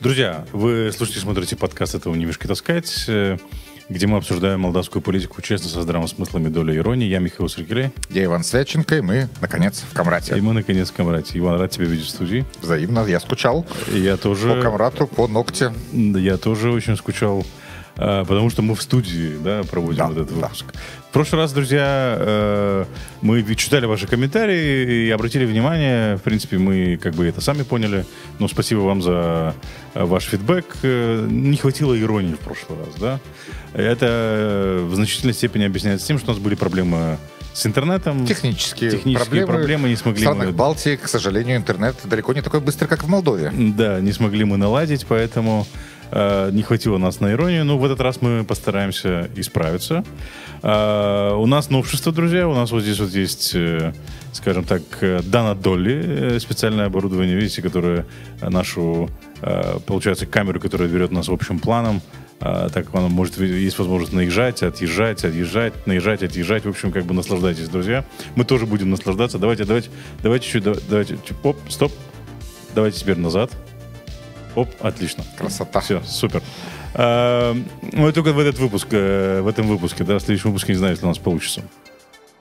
Друзья, вы слушаете, смотрите подкаст «Этого не мешки таскать», где мы обсуждаем молдавскую политику честно, со здравым смыслом и долей иронии. Я Михаил Сергелей. Я Иван Свяченко, и мы, наконец, в Камрате. И мы, наконец, в Камрате. Иван, рад тебя видеть в студии. Взаимно, я скучал. Я тоже. По Камрату, по Ногте. Я тоже очень скучал, потому что мы в студии, да, проводим вот этот выпуск. В прошлый раз, друзья, мы читали ваши комментарии и обратили внимание, в принципе, мы как бы это сами поняли, но спасибо вам за ваш фидбэк. Не хватило иронии в прошлый раз, да? Это в значительной степени объясняется тем, что у нас были проблемы с интернетом. Технические проблемы не смогли. В странах Балтии, к сожалению, интернет далеко не такой быстрый, как в Молдове. Да, не смогли мы наладить, поэтому не хватило нас на иронию. Но в этот раз мы постараемся исправиться. У нас новшество, друзья. У нас вот здесь вот есть, скажем так, Дана Долли, специальное оборудование, видите, которое нашу, получается, камеру, которая берет нас общим планом. Так она может, есть возможность наезжать, отъезжать, наезжать, отъезжать. В общем, как бы наслаждайтесь, друзья. Мы тоже будем наслаждаться. Давайте чуть-чуть, давайте. Оп, стоп. Давайте теперь назад. Оп, отлично. Красота. Все, супер. Ну, только в этом выпуске, да, в следующем выпуске не знаю, если у нас получится.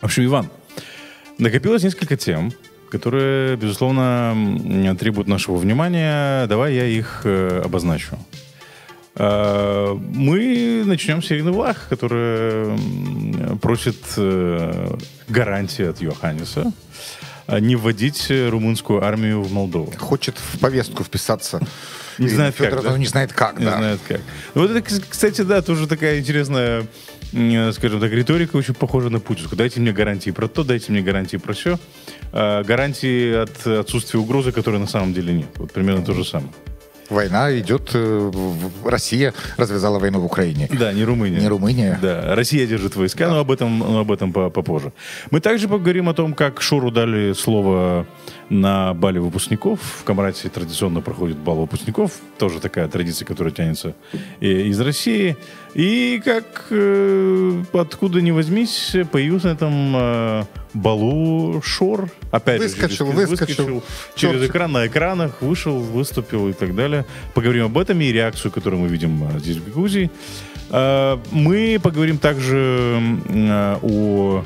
В общем, Иван, накопилось несколько тем, которые, безусловно, требуют нашего внимания. Давай я их обозначу. Мы начнем с Ирины Влах, которая просит гарантии от Йоханнеса не вводить румынскую армию в Молдову. Хочет в повестку вписаться. Не знает как, да? Не знает как, не знает как. Ну, вот это, кстати, да, тоже такая интересная, скажем так, риторика, очень похожа на путинскую. Дайте мне гарантии про то, дайте мне гарантии про все. Гарантии от отсутствия угрозы, которой на самом деле нет. Вот примерно то же самое. Война идет, Россия развязала войну в Украине. Да, не Румыния. Не Румыния. Да, Россия держит войска, да. но об этом попозже. Мы также поговорим о том, как Шору дали слово на бале выпускников. В Камрате традиционно проходит бал выпускников. Тоже такая традиция, которая тянется из России. И как откуда ни возьмись, появился на этом балу Шор. Опять выскочил через экран, на экранах, вышел, выступил и так далее. Поговорим об этом и реакцию, которую мы видим здесь, в Гагаузии. Мы поговорим также о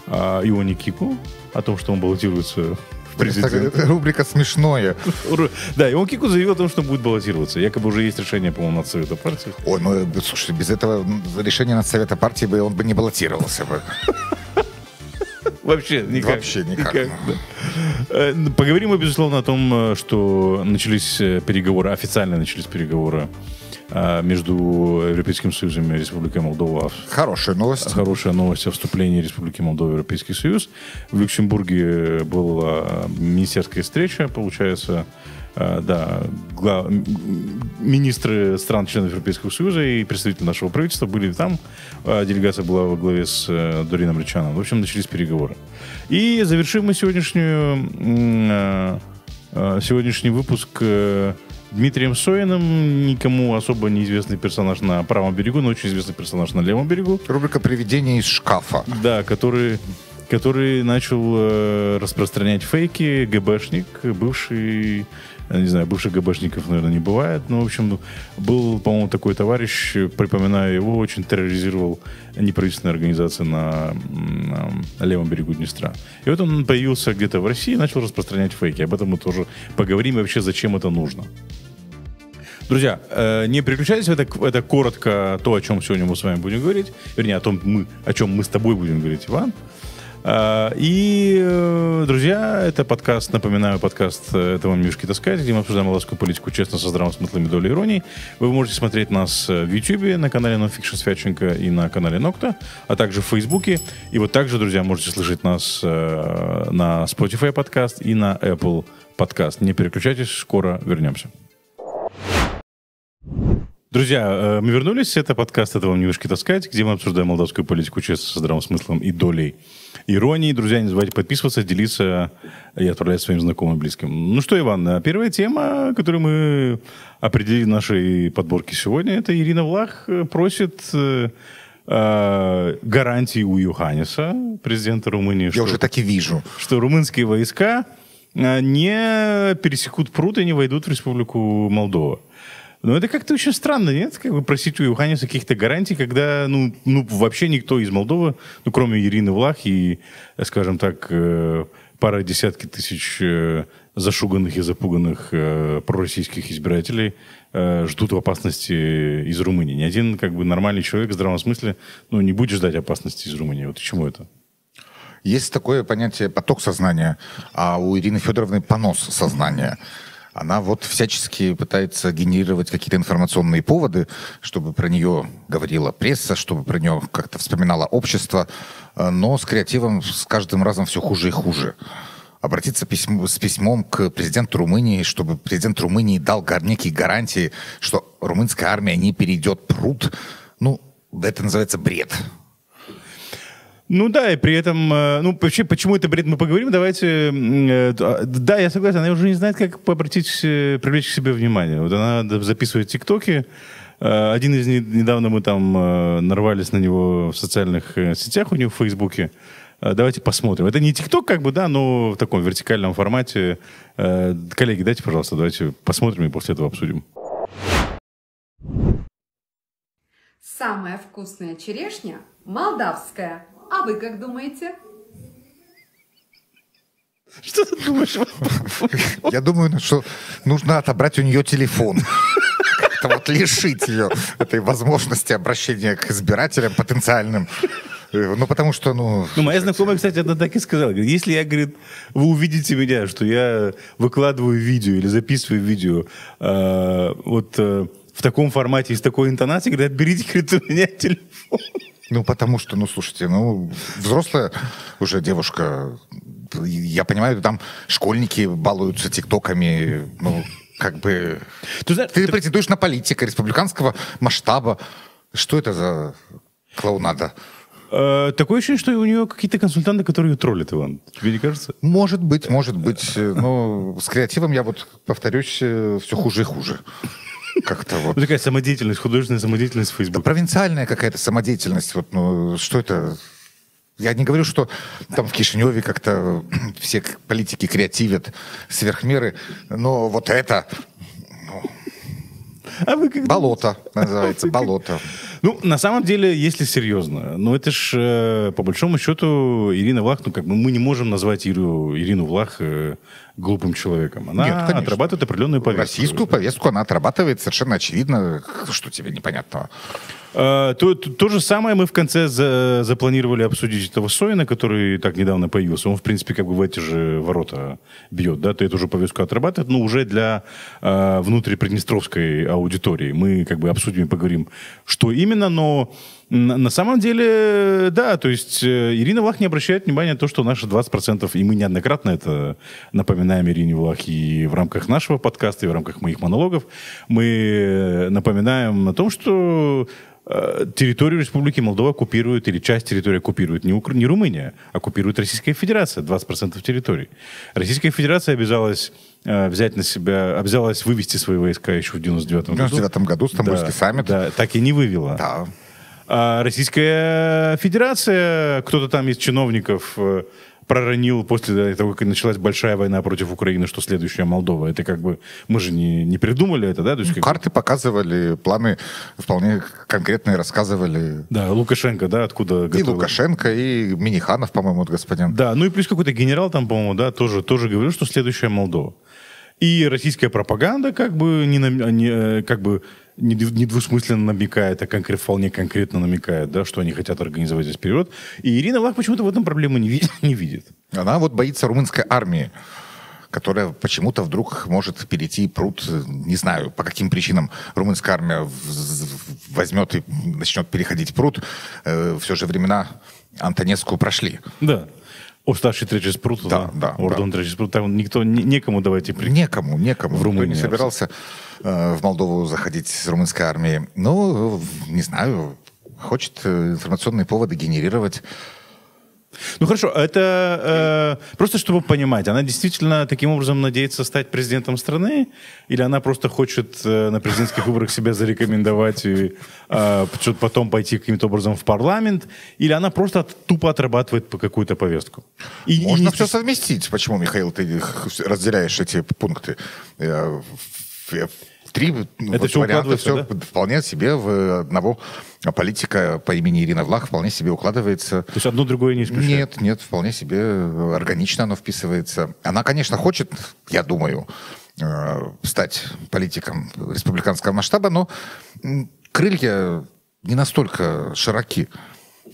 Ионе Кику, о том, что он баллотируется в президенты. Рубрика «Смешное». Да, Ион Кику заявил о том, что будет баллотироваться. Якобы уже есть решение, по-моему, Нацсовета партии. Ой, ну, слушай, без этого решения Нацсовета партии он бы не баллотировался бы. Вообще никак. Вообще никак. Да. Поговорим мы, безусловно, о том, что официально начались переговоры между Европейским Союзом и Республикой Молдова. Хорошая новость. Хорошая новость о вступлении Республики Молдова в Европейский Союз. В Люксембурге была министерская встреча, получается, да, министры стран-членов Европейского Союза и представители нашего правительства были там. Делегация была во главе с Дорином Речаном. В общем, начались переговоры. И завершим мы сегодняшний выпуск Дмитрием Соиным, никому особо неизвестный персонаж на правом берегу, но очень известный персонаж на левом берегу. Рубрика «Привидение из шкафа». Да, который начал распространять фейки, ГБшник, бывший, не знаю, бывших ГБшников, наверное, не бывает, но, в общем, был, по-моему, такой товарищ, припоминаю его, очень терроризировал неправительственные организации на левом берегу Днестра. И вот он появился где-то в России и начал распространять фейки. Об этом мы тоже поговорим, и вообще, зачем это нужно. Друзья, не переключайтесь, это коротко то, о чем сегодня мы с вами будем говорить. Вернее, о чем мы с тобой будем говорить, Иван. И, друзья, это подкаст, напоминаю, подкаст «Этого не мешки таскать», где мы обсуждаем молдавскую политику честно, со здравым смыслом и долей иронии. Вы можете смотреть нас в YouTube, на канале Nonfiction Свяченко и на канале Нокта, а также в Фейсбуке. И вот также, друзья, можете слышать нас на Spotify подкаст и на Apple подкаст. Не переключайтесь, скоро вернемся. Друзья, мы вернулись. Это подкаст «Это вам не мешки таскать», где мы обсуждаем молдавскую политику честно, со здравым смыслом и долей иронии. Друзья, не забывайте подписываться, делиться и отправлять своим знакомым и близким. Ну что, Иван, первая тема, которую мы определили в нашей подборке сегодня, это Ирина Влах просит гарантии у Йоханнеса, президента Румынии. Я уже так и вижу. Что румынские войска не пересекут пруд и не войдут в Республику Молдова. Ну, это как-то очень странно, нет? Как бы просить у Йоханнеса каких-то гарантий, когда, вообще никто из Молдовы, кроме Ирины Влах и, скажем так, пара десятки тысяч зашуганных и запуганных пророссийских избирателей ждут в опасности из Румынии. Ни один, как бы, нормальный человек в здравом смысле, не будет ждать опасности из Румынии. Вот к чему это? Есть такое понятие поток сознания, а у Ирины Федоровны понос сознания. Она вот всячески пытается генерировать какие-то информационные поводы, чтобы про нее говорила пресса, чтобы про нее как-то вспоминало общество, но с креативом с каждым разом все хуже и хуже. Обратиться с письмом к президенту Румынии, чтобы президент Румынии дал некие гарантии, что румынская армия не перейдет пруд, это называется бред. Да, и при этом, вообще, почему это бред, мы поговорим, давайте, да, я согласен, она уже не знает, как привлечь к себе внимание. Вот она записывает тиктоки, один из них, недавно мы там нарвались на него в социальных сетях у него в Фейсбуке, давайте посмотрим. Это не тикток, как бы, да, но в таком вертикальном формате. Коллеги, дайте, пожалуйста, давайте посмотрим и после этого обсудим. Самая вкусная черешня молдавская. А вы как думаете? Что ты думаешь? Я думаю, что нужно отобрать у нее телефон. Как-то вот лишить ее этой возможности обращения к избирателям потенциальным. Потому что, моя знакомая, кстати, она так и сказала. Говорит, если говорит, вы увидите меня, что я выкладываю видео или записываю видео в таком формате и с такой интонацией, говорит, отберите, говорит, у меня телефон. Потому что, слушайте, взрослая уже девушка, я понимаю, там школьники балуются тиктоками, ты претендуешь на политика республиканского масштаба. Что это за клоунада? Такое ощущение, что у нее какие-то консультанты, которые ее троллят, Иван. Тебе не кажется? Может быть. Но с креативом, я повторюсь, все хуже и хуже. Как-то вот. Такая самодеятельность, художественная самодеятельность в Фейсбуке. Да, провинциальная какая-то самодеятельность. Что это? Я не говорю, что там в Кишиневе как-то все политики креативят сверх меры, но вот это... Болото называется, болото. На самом деле, если серьезно, это ж, по большому счету, Ирина Влах, мы не можем назвать Ирину Влах глупым человеком. Она отрабатывает определенную повестку. Российскую повестку она отрабатывает, совершенно очевидно, что тебе непонятного. То же самое мы в конце запланировали обсудить этого Сойна, который так недавно появился. Он, в принципе, в эти же ворота бьет, да, ты эту же повестку отрабатывает, но уже для внутриприднестровской аудитории. Мы обсудим и поговорим, что именно, но на самом деле, да, то есть Ирина Влах не обращает внимания на то, что наши 20%, и мы неоднократно это напоминаем Ирине Влах и в рамках нашего подкаста, и в рамках моих монологов, мы напоминаем о том, что территорию Республики Молдова оккупирует, или часть территории оккупирует не Румыния, оккупирует Российская Федерация, 20% территории. Российская Федерация обязалась взять на себя, обязалась вывести свои войска еще в 99 году. В 99 году Стамбульский саммит. Да, так и не вывела. Да. А Российская Федерация, кто-то там из чиновников проронил после того, как началась большая война против Украины, что следующая Молдова. Это мы же не придумали это, да? То есть, карты показывали, планы вполне конкретные рассказывали. Да, Лукашенко, да, откуда готовил. И Лукашенко, и Миниханов, по-моему, господин. Да, и плюс какой-то генерал там, по-моему, да, тоже говорил, что следующая Молдова. И российская пропаганда недвусмысленно намекает, а вполне конкретно намекает, да, что они хотят организовать здесь перевод. И Ирина Влах почему-то в этом проблемы не видит. Она боится румынской армии, которая почему-то вдруг может перейти пруд, не знаю, по каким причинам румынская армия возьмет и начнет переходить пруд. Все же времена Антонеску прошли. Да. Оставший третий спрут, да. Ордон третий спрут, там некому давайте Некому. В Румынии Никто не собирался в Молдову заходить с румынской армией. Не знаю, хочет информационные поводы генерировать. Хорошо, это просто чтобы понимать, она действительно таким образом надеется стать президентом страны, или она просто хочет на президентских выборах себя зарекомендовать и потом пойти каким-то образом в парламент, или она просто тупо отрабатывает какую-то повестку? Можно все совместить. Почему, Михаил, ты разделяешь эти пункты? три Это все варианта, укладывается, все вполне себе в одного политика по имени Ирина Влах вполне себе укладывается. То есть одно другое не исключает? Нет, вполне себе органично оно вписывается. Она, конечно, хочет, я думаю, стать политиком республиканского масштаба, но крылья не настолько широки.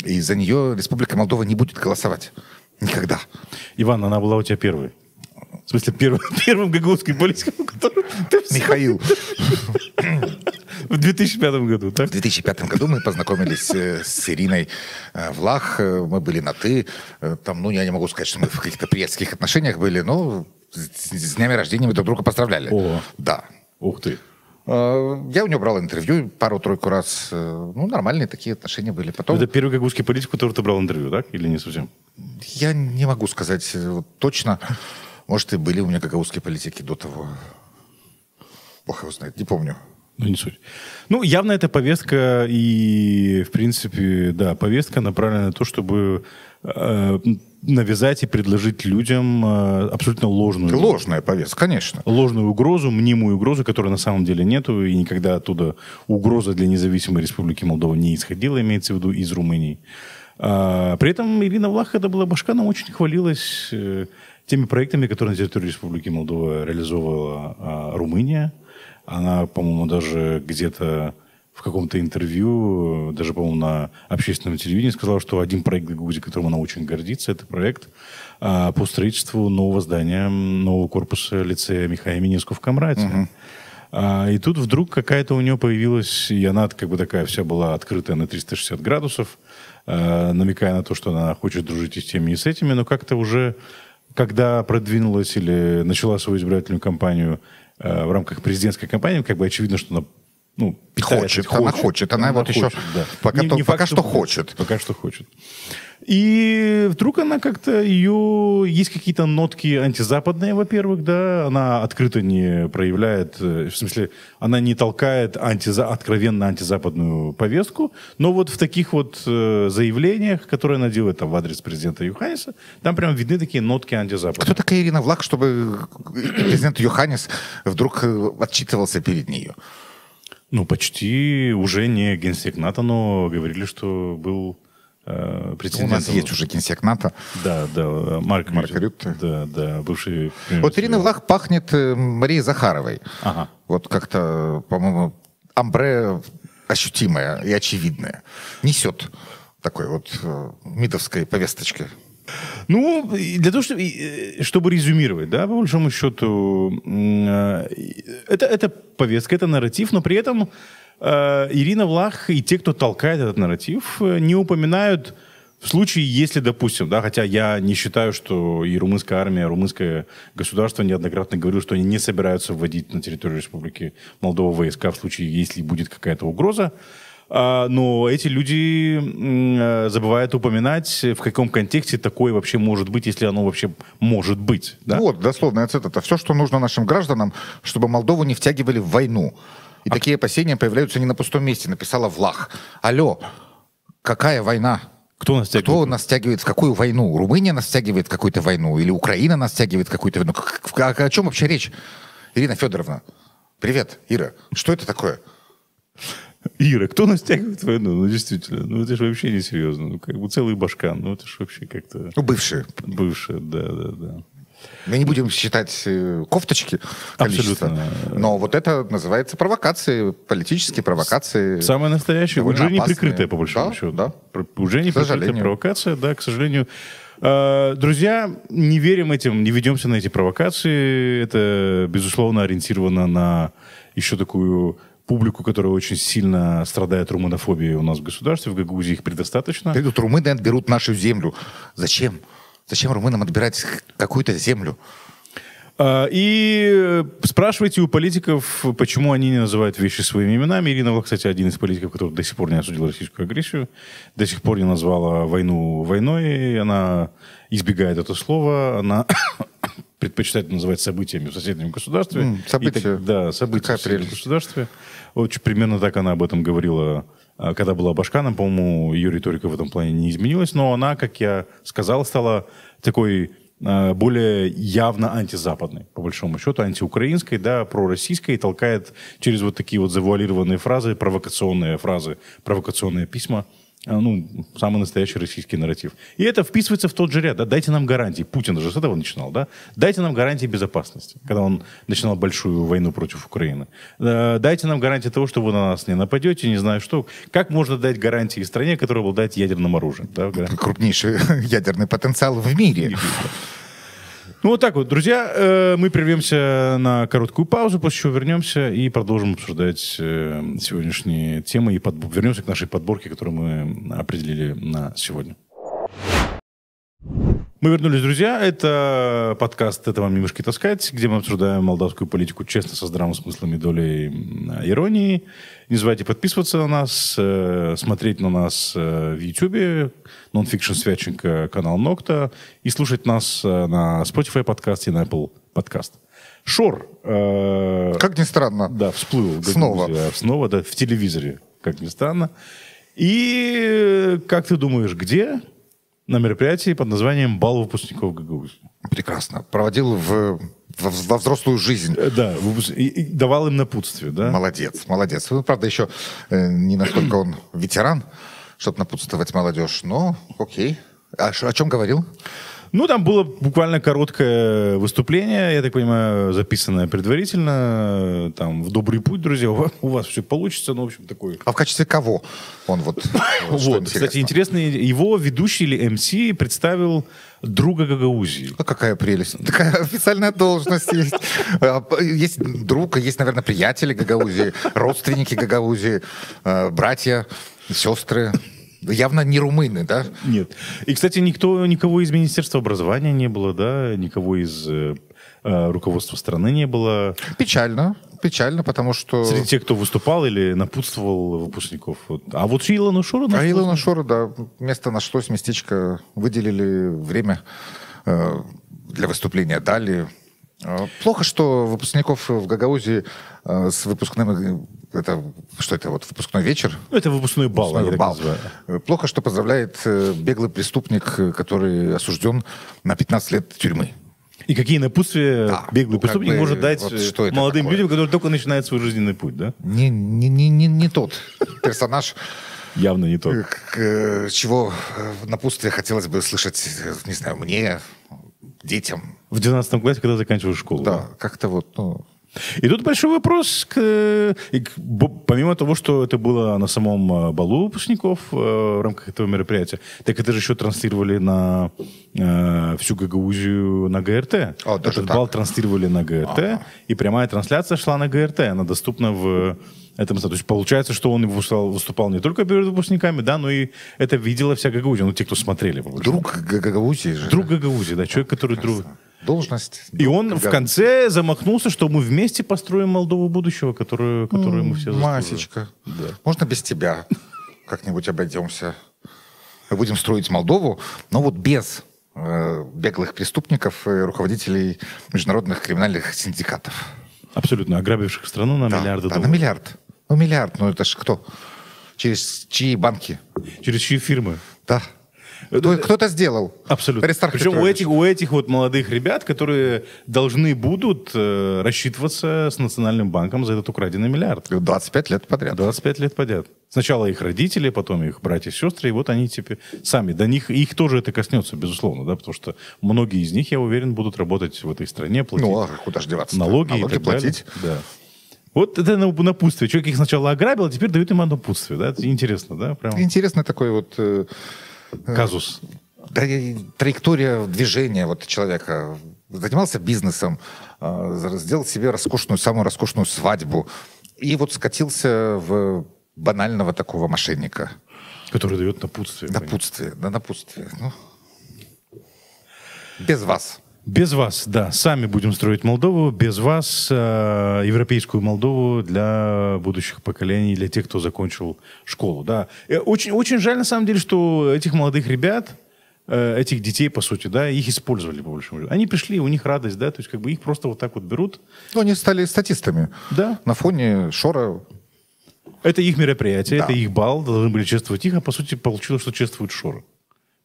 И за нее Республика Молдова не будет голосовать. Никогда. Иван, она была у тебя первой. В смысле, первым гагаузским политиком, который... Михаил. В 2005 году, так? В 2005 году мы познакомились с Ириной Влах. Мы были на «ты». Там, я не могу сказать, что мы в каких-то приятельских отношениях были, но с днями рождения мы друг друга поздравляли. О, да. Ух ты. Я у него брал интервью пару-тройку раз. Нормальные такие отношения были. Потом... Это первый гагаузский политик, у которого ты брал интервью, так? Или не совсем? Я не могу сказать точно. Может, и были у меня гагаузские политики до того. Бог его знает, не помню. Не суть. Явно эта повестка и, в принципе, да, повестка направлена на то, чтобы навязать и предложить людям абсолютно ложную... Ложная повестка, конечно. Ложную угрозу, мнимую угрозу, которой на самом деле нету, и никогда оттуда угроза для независимой Республики Молдова не исходила, имеется в виду из Румынии. При этом Ирина Влах, когда была башка, она очень хвалилась теми проектами, которые на территории Республики Молдова реализовывала Румыния. Она, по-моему, даже где-то в каком-то интервью, даже, по-моему, на общественном телевидении сказала, что один проект Гагаузии, которым она очень гордится, это проект по строительству нового здания, нового корпуса лицея Михаила Минеску в Камрате. И тут вдруг какая-то у нее появилась, и она как бы такая вся была открытая на 360 градусов, намекая на то, что она хочет дружить и с теми, и с этими, но как-то уже, когда продвинулась или начала свою избирательную кампанию в рамках президентской кампании, как бы очевидно, что она Она хочет. Она вот еще да. пока что хочет. Пока что хочет. И вдруг она как-то, есть какие-то нотки антизападные, во-первых, да, она открыто не проявляет, в смысле, она не толкает откровенно антизападную повестку, но вот в таких вот заявлениях, которые она делает там в адрес президента Йоханниса, там прям видны такие нотки антизападные. Кто такая Ирина Влах, чтобы президент Йоханнис вдруг отчитывался перед ней? Почти уже не генсек НАТО, но говорили, что был президент. У нас есть уже генсек НАТО. Да, Марк Рютте. Да, бывший... Вот Ирина Влах пахнет Марией Захаровой. Ага. Вот как-то, по-моему, амбре ощутимое и очевидное. Несет такой вот мидовской повесточкой. Для того, чтобы резюмировать, да, по большому счету, это повестка, это нарратив, но при этом Ирина Влах и те, кто толкает этот нарратив, не упоминают в случае, если, допустим, да, хотя я не считаю, что и румынская армия, румынское государство неоднократно говорило, что они не собираются вводить на территорию Республики Молдова войска в случае, если будет какая-то угроза. Но эти люди забывают упоминать, в каком контексте такое вообще может быть, если оно вообще может быть. Да? Вот, дословная цитата. Все, что нужно нашим гражданам, чтобы Молдову не втягивали в войну. И такие опасения появляются не на пустом месте, написала Влах. Алло, какая война? Кто нас тягивает? Кто нас тягивает в какую войну? Румыния нас тягивает в какую-то войну? Или Украина нас тягивает в какую-то войну? О чем вообще речь? Ирина Федоровна, привет, Ира. Что это такое? Ира, кто нас тягивает в войну? Действительно, это же вообще несерьезно. Как бы целый башкан. Это же вообще как-то... Бывшие. Бывшие, да. Мы не будем считать кофточки количество. Абсолютно. Но вот это называется провокации, политические провокации. Самое настоящее, уже не прикрытая, по большому счету. Да. Уже не прикрытая провокация, да, к сожалению. Друзья, не верим этим, не ведемся на эти провокации. Это, безусловно, ориентировано на еще такую публику, которая очень сильно страдает румынофобией у нас в государстве. В Гагаузии их предостаточно. Придут румыны, отберут нашу землю. Зачем? Зачем румынам отбирать какую-то землю? И спрашивайте у политиков, почему они не называют вещи своими именами. Ирина Влах, кстати, один из политиков, который до сих пор не осудил российскую агрессию, до сих пор не назвала войну войной, она избегает это слово, она предпочитает называть событиями в соседнем государстве. События. Да, события в соседнем государстве. Вот, примерно так она об этом говорила, когда была башканом. По-моему, ее риторика в этом плане не изменилась, но она, как я сказал, стала такой более явно антизападной, по большому счету, антиукраинской, да, пророссийской, и толкает через вот такие вот завуалированные фразы, провокационные письма, самый настоящий российский нарратив. И это вписывается в тот же ряд. Да? Дайте нам гарантии. Путин же с этого начинал. Да? Дайте нам гарантии безопасности, когда он начинал большую войну против Украины. Дайте нам гарантии того, что вы на нас не нападете, не знаю что. Как можно дать гарантии стране, которая обладает ядерным оружием? Да? Крупнейший ядерный потенциал в мире. Вот так вот, друзья, мы прервемся на короткую паузу, после чего вернемся и продолжим обсуждать сегодняшние темы и вернемся к нашей подборке, которую мы определили на сегодня. Мы вернулись, друзья. Это подкаст «Это вам не мешки таскать», где мы обсуждаем молдавскую политику честно, со здравым смыслом и долей иронии. Не забывайте подписываться на нас, смотреть на нас в YouTube, Nonfiction Свяченко, канал Нокта, и слушать нас на Spotify подкасте и на Apple подкаст. Шор. Как ни странно. Да, всплыл. Снова, да, в телевизоре, как ни странно. И как ты думаешь, где? На мероприятии под названием «Бал выпускников Гагаузии». Прекрасно. Проводил во взрослую жизнь. Да, и давал им напутствие, да? Молодец. Ну, правда, еще не настолько он ветеран, чтобы напутствовать молодежь, но окей. А о чем говорил? Там было буквально короткое выступление, я так понимаю, записанное предварительно, там, в добрый путь, друзья, у вас все получится, в общем, такой... А в качестве кого он вот... Кстати, интересно, его ведущий или МС представил друга Гагаузии. Какая прелесть. Такая официальная должность есть. Есть друг, есть, наверное, приятели Гагаузии, родственники Гагаузии, братья, сестры. Явно не румыны, да? Нет. И, кстати, никого из Министерства образования не было, да? Никого из руководства страны не было. Печально, потому что... Среди тех, кто выступал или напутствовал выпускников. А вот Илону Шору... Да, место нашлось, местечко, выделили время для выступления, дали. Плохо, что выпускников в Гагаузии с выпускным... Что это, выпускной вечер? Это выпускной бал. Плохо, что поздравляет беглый преступник, который осужден на 15 лет тюрьмы. И какие напутствия беглый преступник может дать молодым людям, которые только начинают свой жизненный путь, да? Не тот персонаж. Явно не тот. Чего напутствие хотелось бы слышать, не знаю, мне, детям. В 12 классе, когда заканчиваешь школу. Да, как-то И тут большой вопрос, помимо того, что это было на самом балу выпускников в рамках этого мероприятия, так это же еще транслировали на всю Гагаузию на ГРТ. Этот бал транслировали на ГРТ, и прямая трансляция шла на ГРТ. Она доступна в этом. То есть получается, что он выступал не только перед выпускниками, да, но и это видела вся Гагаузия, те, кто смотрели. Друг Гагаузии же. Друг Гагаузии, да, человек, который друг... Должность. И он в конце замахнулся, что мы вместе построим Молдову будущего, которую мы все заслуживаем. Масечка. Да. Можно без тебя как-нибудь обойдемся? Мы будем строить Молдову, но без беглых преступников и руководителей международных криминальных синдикатов. Абсолютно. Ограбивших страну на миллиарды долларов. На миллиард. Миллиард. Это ж кто? Через чьи банки? Через чьи фирмы? Да. Кто это сделал? Абсолютно. Аристарх Причем Петрович. у этих вот молодых ребят, которые должны будут рассчитываться с Национальным банком за этот украденный миллиард. 25 лет подряд. 25 лет подряд. Сначала их родители, потом их братья и сестры, и вот они теперь сами. До них, их тоже это коснется, безусловно, да, потому что многие из них, я уверен, будут работать в этой стране, платить куда же деваться? Налоги и так платить. Далее. Да. Вот это напутствие. Человек их сначала ограбил, а теперь дают им напутствие. Да? Это интересно, да? Прям... Интересный такой казус. Траектория движения человека. Занимался бизнесом, сделал себе самую роскошную свадьбу. И скатился в банального такого мошенника. Который дает напутствие. Напутствие. Без вас. Без вас, да. Сами будем строить Молдову. Без вас европейскую Молдову для будущих поколений, для тех, кто закончил школу. Да. Очень, очень жаль, на самом деле, что этих молодых ребят, этих детей, по сути, да, их использовали, по большому счету. Они пришли, у них радость, да, то есть их просто вот так вот берут. Они стали статистами. Да. На фоне Шора. Это их мероприятие, это их бал, должны были чествовать их, а по сути получилось, что чествуют Шора.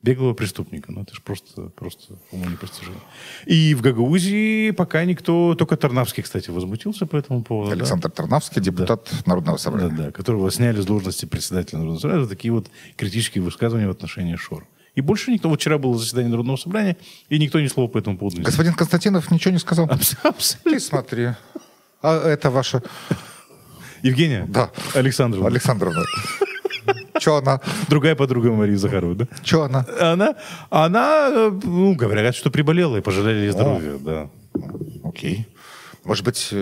Беглого преступника. Ну, это же просто уму непостижимо. И в Гагаузии пока никто... Только Тарнавский, кстати, возмутился по этому поводу. Александр Тарнавский, депутат Народного собрания. Да, которого сняли с должности председателя Народного собрания. Это такие вот критические высказывания в отношении Шора. И больше никто... Вот вчера было заседание Народного собрания, и никто ни слова по этому поводу не сказал. Господин Константинов ничего не сказал? Абсолютно. Ты смотри. А это ваша... Евгения? Да. Александровна. Александровна. Че она? Другая подруга Марии Захаровой, да? Че она? Она, ну, говорят, что приболела и пожалели ей здоровья, да. Окей. Может быть...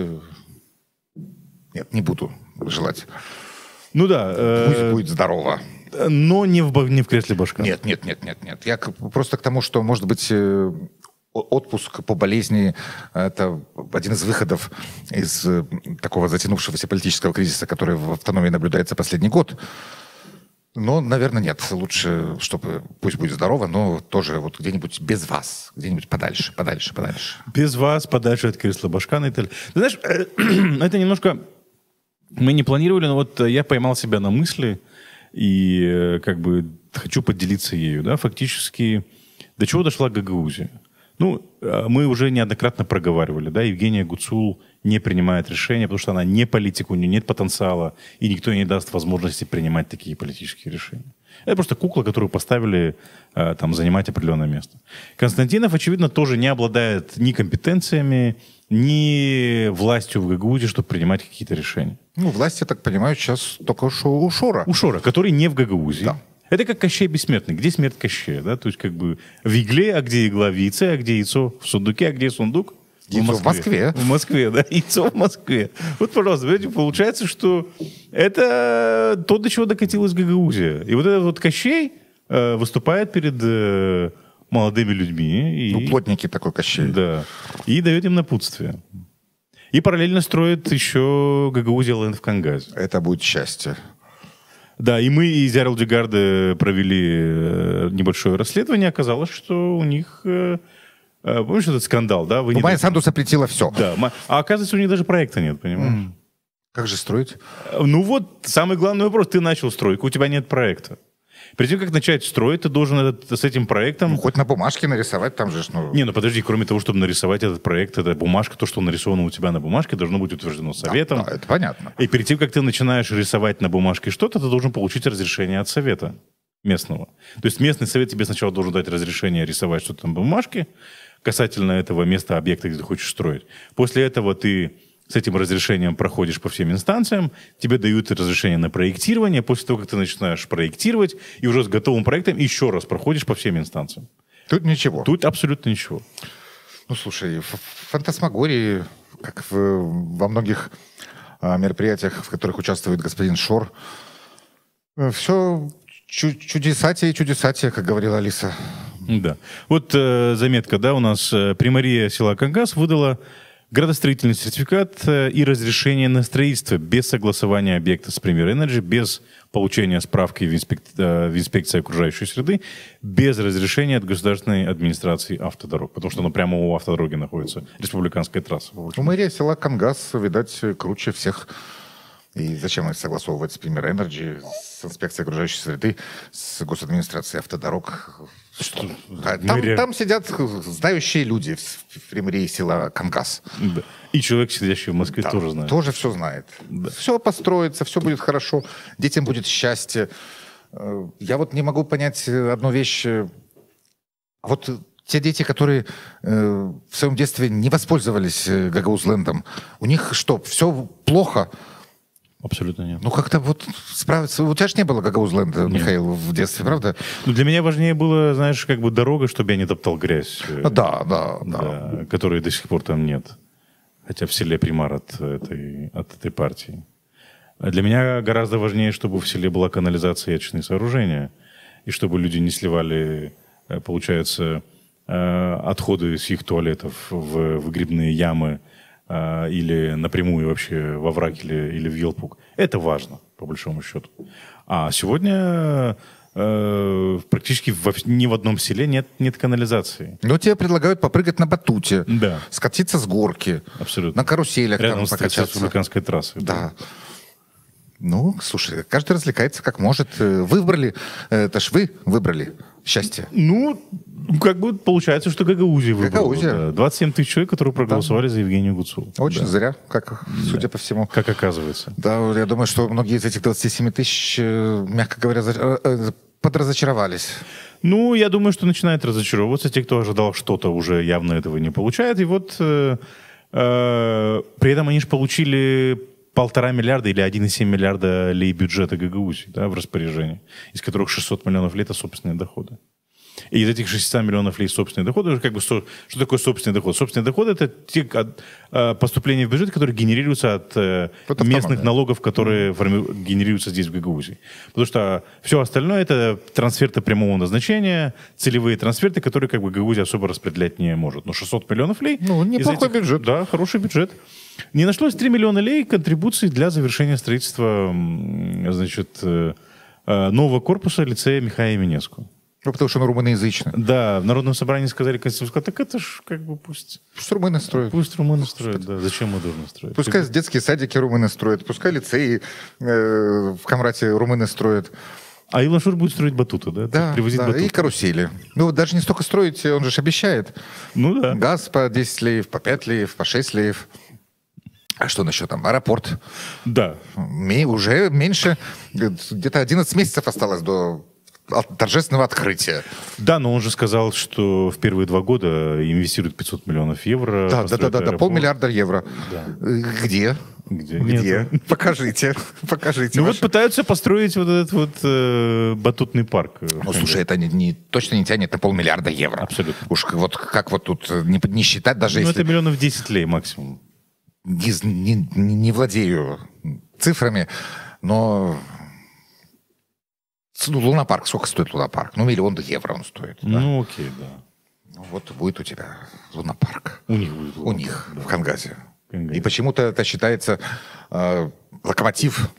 Нет, не буду желать. Ну да. Пусть будет здорово. Но не в кресле башка. Нет. Я просто к тому, что, может быть, отпуск по болезни – это один из выходов из такого затянувшегося политического кризиса, который в автономии наблюдается последний год. Но, наверное, нет. Лучше, чтобы пусть будет здорово, но тоже вот где-нибудь без вас, где-нибудь подальше. Без вас, подальше от кресла башка, Наталья. Ты знаешь, это немножко... Мы не планировали, но вот я поймал себя на мысли и как бы хочу поделиться ею. Да? Фактически, до чего дошла Гагаузия? Ну, мы уже неоднократно проговаривали, да, Евгения Гуцул не принимает решения, потому что она не политик, у нее нет потенциала, и никто ей не даст возможности принимать такие политические решения. Это просто кукла, которую поставили там занимать определенное место. Константинов, очевидно, тоже не обладает ни компетенциями, ни властью в Гагаузии, чтобы принимать какие-то решения. Ну, власть, я так понимаю, сейчас только у Шора. У Шора, который не в Гагаузии. Да. Это как Кощей Бессмертный. Где смерть Кощея? Да? То есть как бы в игле, а где игла в яйце, а где яйцо в сундуке, а где сундук? Яйцо в Москве. В Москве, да. Яйцо в Москве. Вот, пожалуйста, видите, получается, что это то, до чего докатилась Гагаузия. И вот этот вот Кощей выступает перед молодыми людьми. Ну, плотненький такой Кощей. Да. И дает им напутствие. И параллельно строит еще Гагаузия Лэнд в Кангазе. Это будет счастье. Да, и мы из Ярлджигарда провели небольшое расследование. Оказалось, что у них... Помнишь этот скандал, да? Майя Санду запретила все. Да, а оказывается, у них даже проекта нет, понимаешь? Как же строить? Ну вот, самый главный вопрос. Ты начал стройку, у тебя нет проекта. Перед тем, как начать строить, ты должен с этим проектом... Ну, хоть на бумажке нарисовать, там же... Не, ну подожди, кроме того, чтобы нарисовать этот проект, эта бумажка, то, что нарисовано у тебя на бумажке, должно быть утверждено советом. Да, это понятно. И перед тем, как ты начинаешь рисовать на бумажке что-то, ты должен получить разрешение от совета местного. То есть местный совет тебе сначала должен дать разрешение рисовать что-то на бумажке касательно этого места, объекта, где ты хочешь строить. После этого ты с этим разрешением проходишь по всем инстанциям, тебе дают разрешение на проектирование, после того, как ты начинаешь проектировать, и уже с готовым проектом еще раз проходишь по всем инстанциям. Тут ничего. Тут абсолютно ничего. Ну, слушай, в фантасмагории, как во многих мероприятиях, в которых участвует господин Шор, все чудесатие, как говорила Алиса. Да. Вот заметка, да, у нас Примария села Кангас выдала градостроительный сертификат и разрешение на строительство без согласования объекта с Premier Energy, без получения справки в инспекции окружающей среды, без разрешения от государственной администрации автодорог, потому что оно прямо у автодороги находится, республиканская трасса. Мэрия села Кангас, видать, круче всех. И зачем согласовывать с Premier Energy, с инспекцией окружающей среды, с госадминистрацией автодорог? Там сидят знающие люди в Приморье села Кангас. Да. И человек, сидящий в Москве, тоже знает. Тоже все знает. Да. Все построится, все будет хорошо, детям будет счастье. Я вот не могу понять одну вещь. Вот те дети, которые в своем детстве не воспользовались Гагаузлендом, у них что, все плохо? Абсолютно нет. Ну, как-то вот справиться... У тебя же не было Гагаузленда, Михаил, в детстве, правда? Ну, для меня важнее было, знаешь, как бы дорога, чтобы я не топтал грязь. Да. Которой до сих пор там нет. Хотя в селе примар от этой партии. А для меня гораздо важнее, чтобы в селе была канализация и очистные сооружения. И чтобы люди не сливали, получается, отходы с их туалетов в выгребные ямы, или напрямую вообще во враг или в Елпук. Это важно, по большому счету. А сегодня практически ни в одном селе нет канализации. Но тебе предлагают попрыгать на батуте, да. Скатиться с горки, абсолютно. На каруселях рядом там покачаться. Рядом с республиканской трассой. Да. Ну, слушай, каждый развлекается как может. Выбрали, это ж вы выбрали счастье. Ну, как бы получается, что Гагаузия выбрала. Гагаузия. Да. 27 тысяч человек, которые проголосовали за Евгению Гуцул. Очень зря, как, судя по всему. Как оказывается. Да, я думаю, что многие из этих 27 тысяч, мягко говоря, подразочаровались. Ну, я думаю, что начинает разочаровываться. Те, кто ожидал что-то, уже явно этого не получает. И вот при этом они же получили 1,5 миллиарда или 1,7 миллиарда лей бюджета Гагаузии, да, в распоряжении, из которых 600 миллионов лей — это собственные доходы. И из этих 600 миллионов лей собственные доходы, как бы, что такое собственный доход? Собственные доходы — это те поступления в бюджет, которые генерируются от местных налогов, которые генерируются здесь, в Гагаузии. Потому что все остальное — это трансферты прямого назначения, целевые трансферты, которые как бы Гагаузия особо распределять не может. Но 600 миллионов лей... Ну, неплохой бюджет. Да, хороший бюджет. Не нашлось 3 миллиона лей контрибуций для завершения строительства, значит, нового корпуса лицея Михаила Еминеску. Ну, потому что он румыноязычный. Да, в Народном собрании сказали, так это ж как бы пусть румыны строят. Пусть румыны строят, да. Зачем мы должны строить? Пускай детские садики румыны строят, пускай лицеи в Камрате румыны строят. А Илон Шур будет строить батуты, да? Да, привозить да, батуты. И карусели. Ну, даже не столько строить, он же обещает. Ну да. Газ по 10 леев, по 5 леев, по 6 леев. А что насчет там? Аэропорт. Да. Уже меньше, где-то 11 месяцев осталось до торжественного открытия. Да, но он же сказал, что в первые 2 года инвестирует 500 миллионов евро. Да, 500 миллиарда евро. Да. Где? Где? Покажите. Ну вот пытаются построить вот этот вот батутный парк. Ну, слушай, это точно не тянет на 500 миллиарда евро. Абсолютно. Уж вот как вот тут не считать, даже ну, если... это миллионов 10 лей максимум. Не владею цифрами, но... Ну, лунопарк, сколько стоит лунопарк? Ну, 1 миллион евро он стоит. Да? Ну, окей, да. Ну, вот будет у тебя лунопарк. У них будет лунопарк. У них, да. В Хангазе. И почему-то это считается локомотив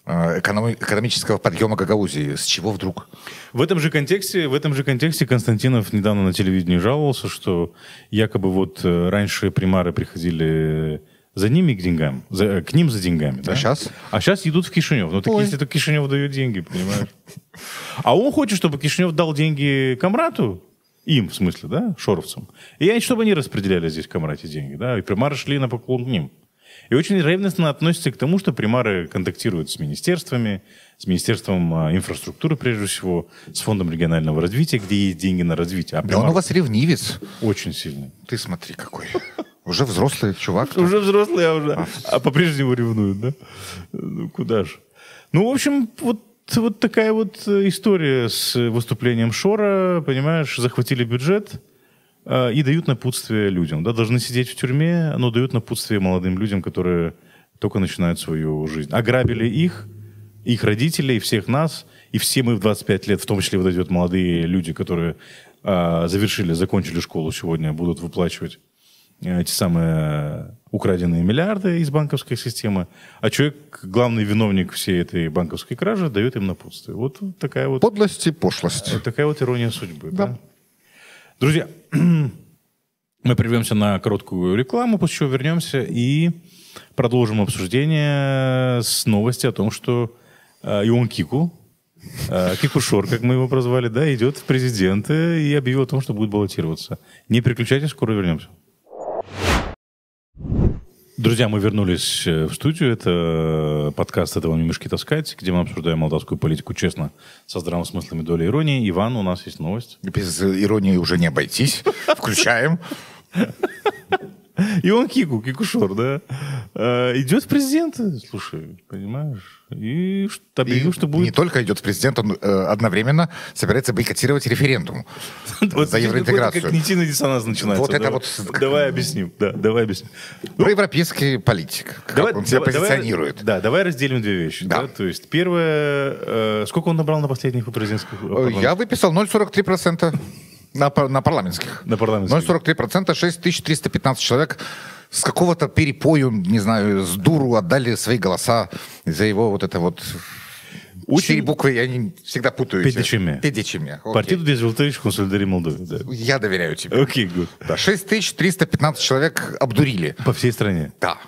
экономического подъема Гагаузии. С чего вдруг? В этом же контексте Константинов недавно на телевидении жаловался, что якобы вот раньше примары приходили за ними к деньгам, к ним за деньгами. А сейчас? А сейчас идут в Кишинев. Ну, так если это Кишинев дает деньги, понимаешь? А он хочет, чтобы Кишинев дал деньги Камрату, им, в смысле, да, шоровцам. И чтобы они распределяли здесь в Камрате деньги, да, и примары шли на поклон к ним. И очень ревностно относится к тому, что примары контактируют с министерствами, с Министерством инфраструктуры, прежде всего, с Фондом регионального развития, где есть деньги на развитие. Да он у вас ревнивец. Очень сильный. Ты смотри какой. Уже взрослый чувак. Уже взрослый, а по-прежнему ревнует, да? Ну, куда же? Ну, в общем, вот такая вот история с выступлением Шора, понимаешь, захватили бюджет и дают напутствие людям, да, должны сидеть в тюрьме, но дают напутствие молодым людям, которые только начинают свою жизнь. Ограбили их родителей, всех нас, и все мы в 25 лет, в том числе вот эти вот молодые люди, которые закончили школу сегодня, будут выплачивать эти самые украденные миллиарды из банковской системы, а человек, главный виновник всей этой банковской кражи, дает им напутствие. Вот такая вот... Подлость и пошлость. Вот такая вот ирония судьбы. Да. Да? Друзья, мы прервемся на короткую рекламу, после чего вернемся и продолжим обсуждение с новости о том, что Ион Кику, Кику Шор, как мы его прозвали, да, идет в президенты и объявил о том, что будет баллотироваться. Не переключайтесь, скоро вернемся. Друзья, мы вернулись в студию. Это подкаст «Это вам не мешки таскать», где мы обсуждаем молдавскую политику честно, со здравым смыслом и долей иронии. Иван, у нас есть новость. Без иронии уже не обойтись. Включаем. И он Кику Шор, да, идет в президенты, слушай, понимаешь? И объявил, что будет... Не только идет в президент, он одновременно собирается бойкотировать референдум за евроинтеграцию. Когнитивный диссонанс начинается. Вот это вот... Давай объясним, да, давай объясним. Проевропейский политик, как он себя позиционирует. Да, давай разделим две вещи. Да. То есть первое... Сколько он набрал на последних президентских выборах? Я выписал 0,43%. На парламентских. На парламентских. 0,43%, 6315 человек с какого-то перепою, не знаю, с дуру отдали свои голоса за его вот это вот... Очень... 4 буквы, я не всегда путаю. Педичеме. Партиду Дезвелтович Консолидари Молдове. Да. Я доверяю тебе. Окей, good. Да, 6315 человек обдурили. По всей стране? Да.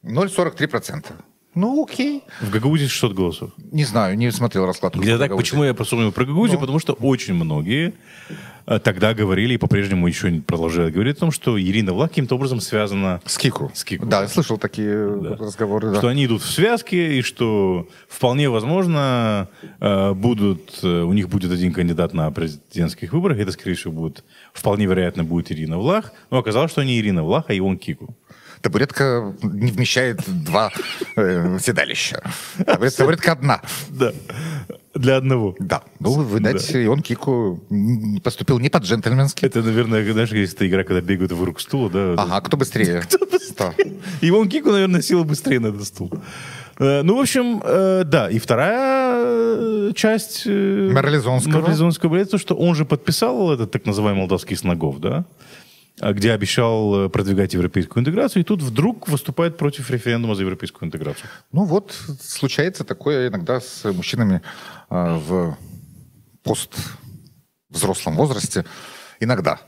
0,43%. Ну, окей. В Гагаузии 600 голосов. Не знаю, не смотрел раскладку. Где так, почему я вспомнил про Гагаузию? Потому что очень многие тогда говорили, и по-прежнему еще продолжают говорить о том, что Ирина Влах каким-то образом связана с Кику. Да, я слышал такие разговоры. Что они идут в связке, и что вполне возможно у них будет один кандидат на президентских выборах. Это, скорее всего, вполне вероятно, будет Ирина Влах. Но оказалось, что не Ирина Влах, а Ион Кику. Табуретка не вмещает два седалища. Табуретка одна. Да. Для одного. Да. Ну, видать, Ион Кику поступил не по-джентльменски. Это, наверное, знаешь, есть эта игра, когда бегают вокруг стула, да? Ага, кто быстрее? Кто быстрее? Ион Кику, наверное, сел быстрее на этот стул. Ну, в общем, да. И вторая часть Марлезонского балета, что он же подписал этот так называемый молдавский снагов, да? Где обещал продвигать европейскую интеграцию, и тут вдруг выступает против референдума за европейскую интеграцию. Ну вот, случается такое иногда с мужчинами в поствзрослом возрасте. Иногда.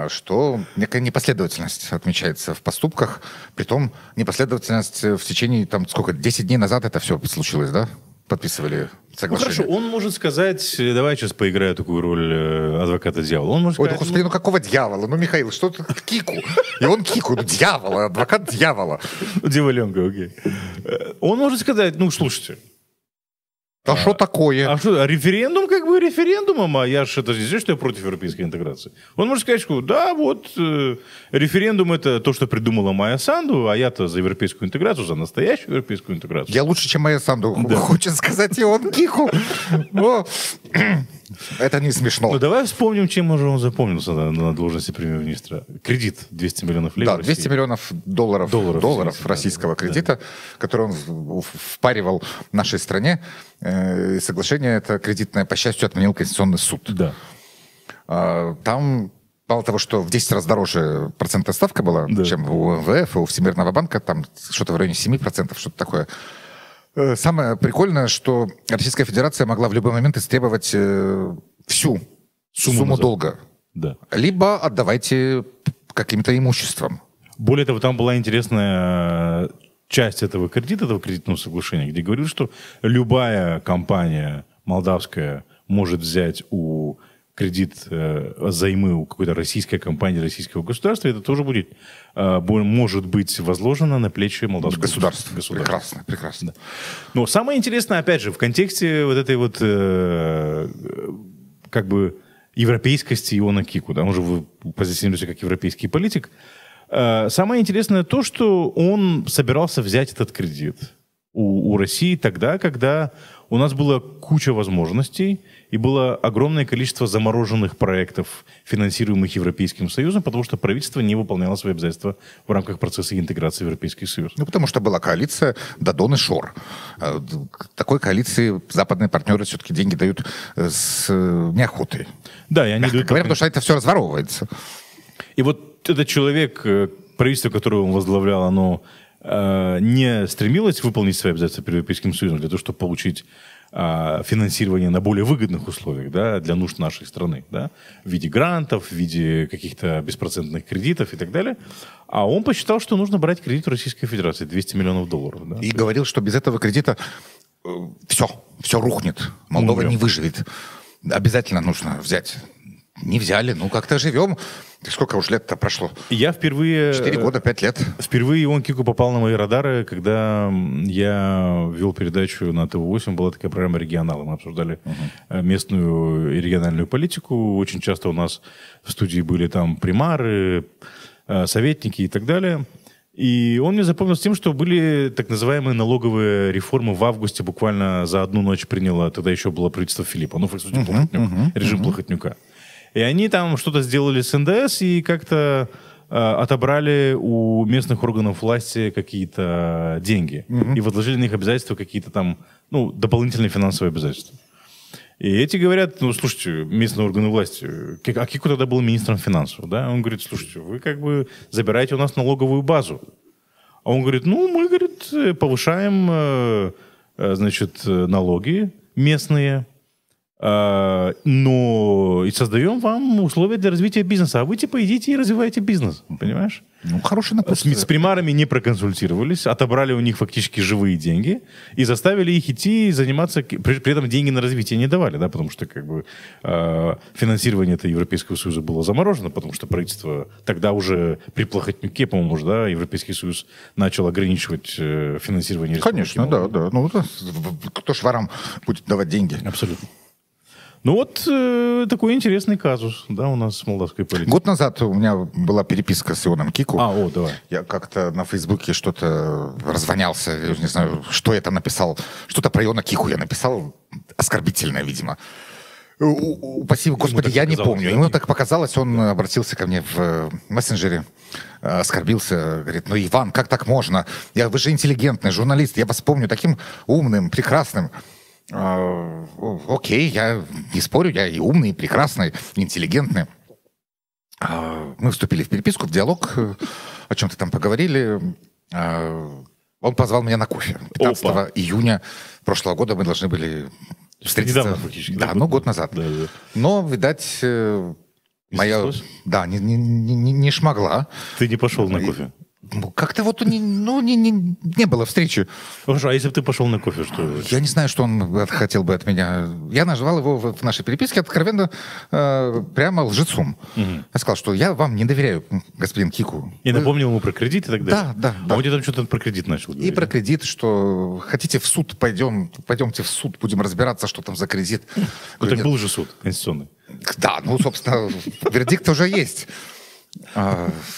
Что некая непоследовательность отмечается в поступках. Притом непоследовательность в течение, 10 дней назад это все случилось, да? Подписывали соглашение. Ну, хорошо, он может сказать, давай сейчас поиграю такую роль адвоката дьявола. Он может сказать, господи, какого дьявола? Ну, Михаил, что ты Кику? И он Кику, дьявола, адвокат дьявола. Дьяволенка, окей. Он может сказать, слушайте. А что такое? А референдум референдумом, а я же это не знаю, что я против европейской интеграции. Он может сказать, что да, референдум это то, что придумала Майя Санду, а я-то за европейскую интеграцию, за настоящую европейскую интеграцию. Я лучше, чем Майя Санду, хочет сказать Ион Кику. Это не смешно. Ну, давай вспомним, чем уже он запомнился на должности премьер-министра. Кредит 200 миллионов лир. Да, 200 миллионов долларов российского кредита, который он впаривал нашей стране. Соглашение это кредитное, по счастью, отменил Конституционный суд. Да. Там мало того, что в 10 раз дороже процентная ставка была, чем у МВФ и у Всемирного банка, там что-то в районе 7%, что-то такое. Самое прикольное, что Российская Федерация могла в любой момент истребовать всю сумму долга. Да. Либо отдавайте каким-то имуществом. Более того, там была интересная часть этого кредитного соглашения, где говорили, что любая компания молдавская может взять кредит, займы у какой-то российской компании, российского государства, это тоже может быть возложено на плечи молдавского государства. Прекрасно. Да. Но самое интересное, опять же, в контексте вот этой европейскости Иона Кику, да, он же позиционируется как европейский политик. Самое интересное то, что он собирался взять этот кредит у России тогда, когда у нас была куча возможностей и было огромное количество замороженных проектов, финансируемых Европейским Союзом, потому что правительство не выполняло свои обязательства в рамках процесса интеграции в Европейский Союз. Потому что была коалиция Дадон и Шор. Такой коалиции западные партнеры все-таки деньги дают с неохотой. Да, и они дают... Говорят, потому что это все разворовывается. И вот этот человек, правительство, которое он возглавлял, оно не стремилось выполнить свои обязательства перед Европейским Союзом для того, чтобы получить финансирование на более выгодных условиях, да, для нужд нашей страны, да, в виде грантов, в виде каких-то беспроцентных кредитов и так далее. А он посчитал, что нужно брать кредит у Российской Федерации, 200 миллионов долларов. Да? И говорил, что без этого кредита все рухнет. Молдова не выживет. Обязательно нужно взять. Не взяли, как-то живем. Сколько уж лет-то прошло? Я впервые... 4 года, 5 лет. Впервые Ион Кику попал на мои радары, когда я вел передачу на ТВ-8. Была такая программа «Регионалы». Мы обсуждали местную и региональную политику. Очень часто у нас в студии были там примары, советники и так далее. И он мне запомнился тем, что были так называемые налоговые реформы в августе. Буквально за одну ночь приняло, тогда еще было правительство Филиппа. Режим Плохотнюка. И они там что-то сделали с НДС и как-то отобрали у местных органов власти какие-то деньги. И возложили на них обязательства какие-то там, дополнительные финансовые обязательства. И эти говорят, слушайте, местные органы власти, а Кику тогда был министром финансов, да? Он говорит, слушайте, вы забираете у нас налоговую базу. А он говорит, мы, повышаем, налоги местные, но и создаем вам условия для развития бизнеса. А вы типа идите и развивайте бизнес, понимаешь? Ну, хороший напутствие. С примарами не проконсультировались, отобрали у них фактически живые деньги и заставили их идти и заниматься, при этом деньги на развитие не давали, да, потому что как бы финансирование этого Европейского Союза было заморожено, потому что правительство тогда уже при Плохотнюке, по-моему, уже, да, Европейский Союз начал ограничивать финансирование республики. Конечно, да. Ну, кто ж ворам будет давать деньги? Абсолютно. Ну вот такой интересный казус, да, у нас с молдавской политикой. Год назад у меня была переписка с Ионом Кику. Давай. Я как-то на Фейсбуке что-то развонялся, я не знаю, что я там написал. Что-то про Иона Кику я написал, оскорбительное, видимо. Упаси, Господи, я не помню. Ему так показалось, он обратился ко мне в мессенджере, оскорбился, говорит, ну, Иван, как так можно? Вы же интеллигентный журналист, я вас помню таким умным, прекрасным. Окей, я не спорю, я и умный, и прекрасный, и интеллигентный. Мы вступили в переписку, в диалог, о чем-то там поговорили. Он позвал меня на кофе. 15 июня прошлого года мы должны были встретиться. Недавно, фактически. Да, год назад. Да. Но, видать, моя... Да, не шмогла. Ты не пошел на кофе? Как-то вот не было встречи. Хорошо, а если бы ты пошел на кофе, что? Я не знаю, что он хотел бы от меня. Я назвал его в нашей переписке откровенно прямо лжецом. Угу. Я сказал, что я вам не доверяю, господин Кику. И напомнил ему про кредит и так далее? Да. А он тебе там что-то про кредит начал говорить? И про кредит, что хотите в суд, пойдемте в суд, будем разбираться, что там за кредит. Ну так был же суд конституционный. Да, собственно, вердикт уже есть.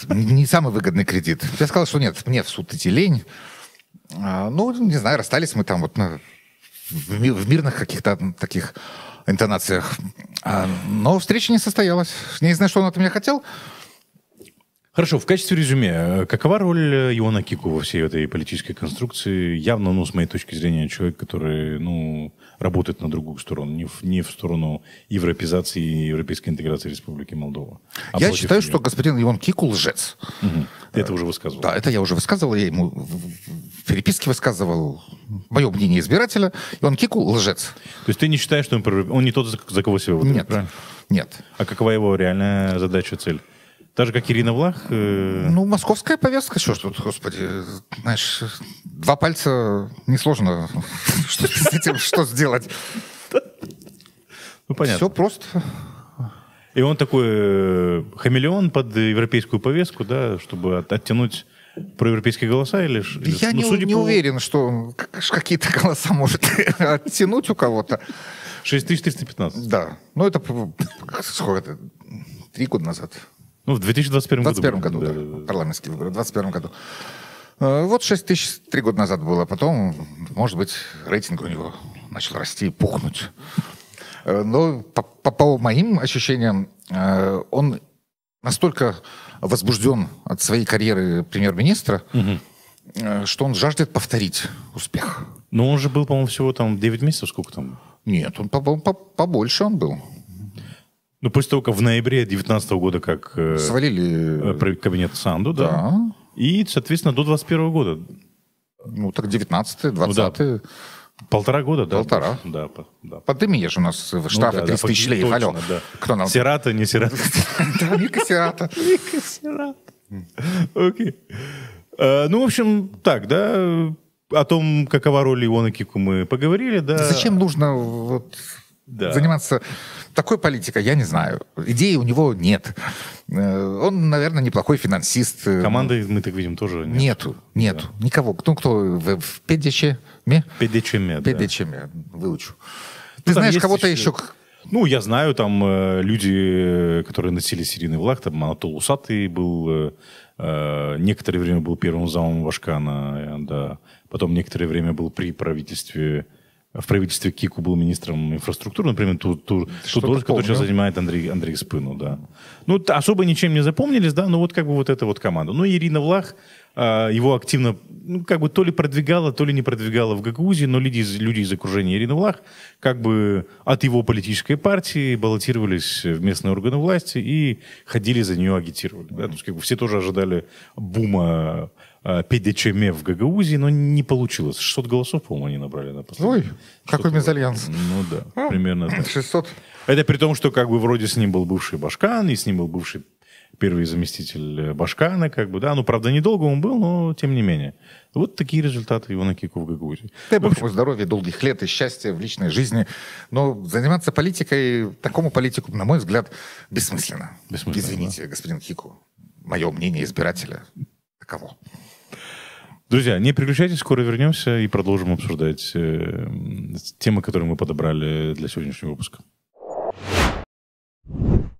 Не самый выгодный кредит. Я сказал, что нет, мне в суд идти лень. Не знаю, расстались мы там вот в мирных каких-то таких интонациях. Но встреча не состоялась. Не знаю, что он от меня хотел. Хорошо, в качестве резюме, какова роль Иона Кику во всей этой политической конструкции? Явно, с моей точки зрения, человек, который, работает на другую сторону, не в сторону европеизации и европейской интеграции Республики Молдова. Я считаю, что господин Ион Кику лжец. Угу. Ты это уже высказывал? Да, это я уже высказывал, я ему в переписке высказывал мое мнение избирателя. Ион Кику лжец. То есть ты не считаешь, что он не тот, за кого себя выдает? Нет, правильно? Нет. А какова его реальная задача, цель? Так же, как Ирина Влах? Московская повестка, что ж тут, господи. Знаешь, 2 пальца несложно. Что с этим, что сделать? Понятно. Все просто. И он такой хамелеон под европейскую повестку, да, чтобы оттянуть проевропейские голоса? Или я не уверен, что он какие-то голоса может оттянуть у кого-то. 6315. Да. Это сколько? 3 года назад. В 2021 году. В 2021 году, да. Парламентские выборы. В 2021 году. Вот 6 тысяч 3 года назад было. Потом, может быть, рейтинг у него начал расти и пухнуть. Но по моим ощущениям, он настолько возбужден от своей карьеры премьер-министра, что он жаждет повторить успех. Но он же был, по-моему, всего там 9 месяцев, сколько там? Нет, он побольше он был. После того, как в ноябре 2019 года как свалили кабинет Санду, да. И, соответственно, до 2021 года. Так 19-й, 20-й. 1,5 года, да? 1,5. Да. Пандемия же у нас штрафы 30 тысяч лей. Алло. Да. Кто нам? Сирата, не Сирата. Да, Мика Сирата. Окей. В общем, так, да, о том, какова роль Иона Кику, мы поговорили, да. Зачем нужно заниматься такой политикой, я не знаю. Идеи у него нет. Он, наверное, неплохой финансист. Команды, мы так видим, тоже нет. Нету. Никого. Кто в ПДЧМе? ПДЧМе, выучу. Ты знаешь кого-то еще... Я знаю, там люди, которые носили серийный Влах, там Анатол Усатый был, некоторое время был первым замом Вашкана, да. Потом некоторое время был при правительстве... В правительстве Кику был министром инфраструктуры, например, ту должность, которую сейчас занимает Андрей Спыну, да. Особо ничем не запомнились, да, эта вот команда. Ирина Влах его активно, то ли продвигала, то ли не продвигала в Гагаузии, но люди из окружения Ирины Влах от его политической партии баллотировались в местные органы власти и ходили за нее, агитировали. Да? То есть все тоже ожидали бума ПДЧМ в Гагаузии, но не получилось. 600 голосов, по-моему, они набрали на последний. Ой, какой мезальянс. Ну да, примерно так. 600. Это при том, что как бы вроде с ним был бывший Башкан, и с ним был бывший первый заместитель Башкана, как бы, да. Ну, правда, недолго он был, но тем не менее. Вот такие результаты Ивана Кико в Гагаузии. Дай бог ему здоровья, долгих лет и счастья в личной жизни. Но заниматься политикой, такому политику, на мой взгляд, бессмысленно. Извините, господин Кико. Мое мнение избирателя таково. Друзья, не переключайтесь, скоро вернемся и продолжим обсуждать темы, которые мы подобрали для сегодняшнего выпуска.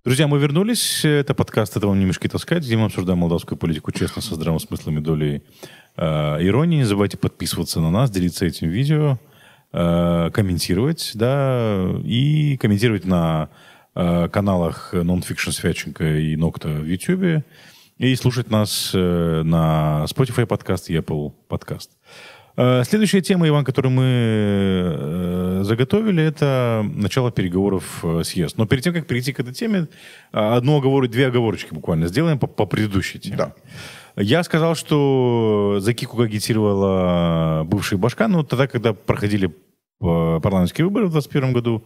Друзья, мы вернулись. Это подкаст «Это вам не мешки таскать», где мы обсуждаем молдавскую политику честно, со здравым смыслом и долей иронии. Не забывайте подписываться на нас, делиться этим видео, комментировать, да, и комментировать на каналах Nonfiction Свяченко и Нокта в YouTube, и слушать нас на Spotify подкаст и Apple подкаст. Следующая тема, Иван, которую мы заготовили, это начало переговоров с ЕС. Но перед тем, как перейти к этой теме, две оговорочки буквально сделаем по предыдущей теме. Да. Я сказал, что за Кику агитировала бывший Башкан, но тогда, когда проходили парламентские выборы в 2021 году,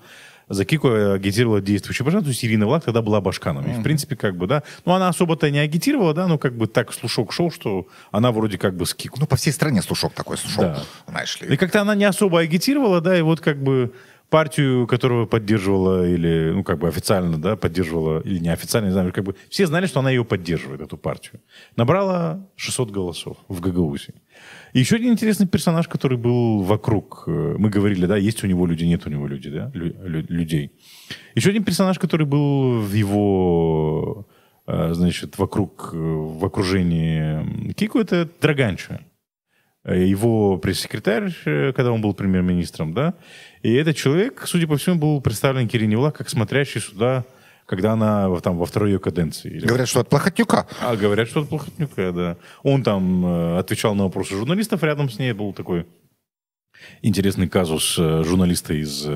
за Кику агитировала действующая Башкан, то есть Ирина Влах тогда была Башканом. И, в принципе, как бы, да, ну, она особо-то не агитировала, да, но как бы так слушок шел, что она вроде как бы с Кику. Ну, по всей стране слушок такой шел, да. Знаешь ли. И как-то она не особо агитировала, да, и вот как бы партию, которую поддерживала или, ну, как бы официально, да, поддерживала, или неофициально, не знаю, как бы все знали, что она ее поддерживает, эту партию. Набрала 600 голосов в Гагаузии. И еще один интересный персонаж, который был вокруг. Мы говорили, да, есть у него люди, нет у него людей, да, людей. Еще один персонаж, который был в его, значит, вокруг, в окружении Кику, это Драганчо. Его пресс-секретарь, когда он был премьер-министром, да. И этот человек, судя по всему, был представлен Ирине Влах как смотрящий сюда, когда она там во второй ее каденции. Говорят, что от Плохотнюка. Говорят, что от Плохотнюка, да. Он там отвечал на вопросы журналистов, рядом с ней был такой интересный казус журналиста из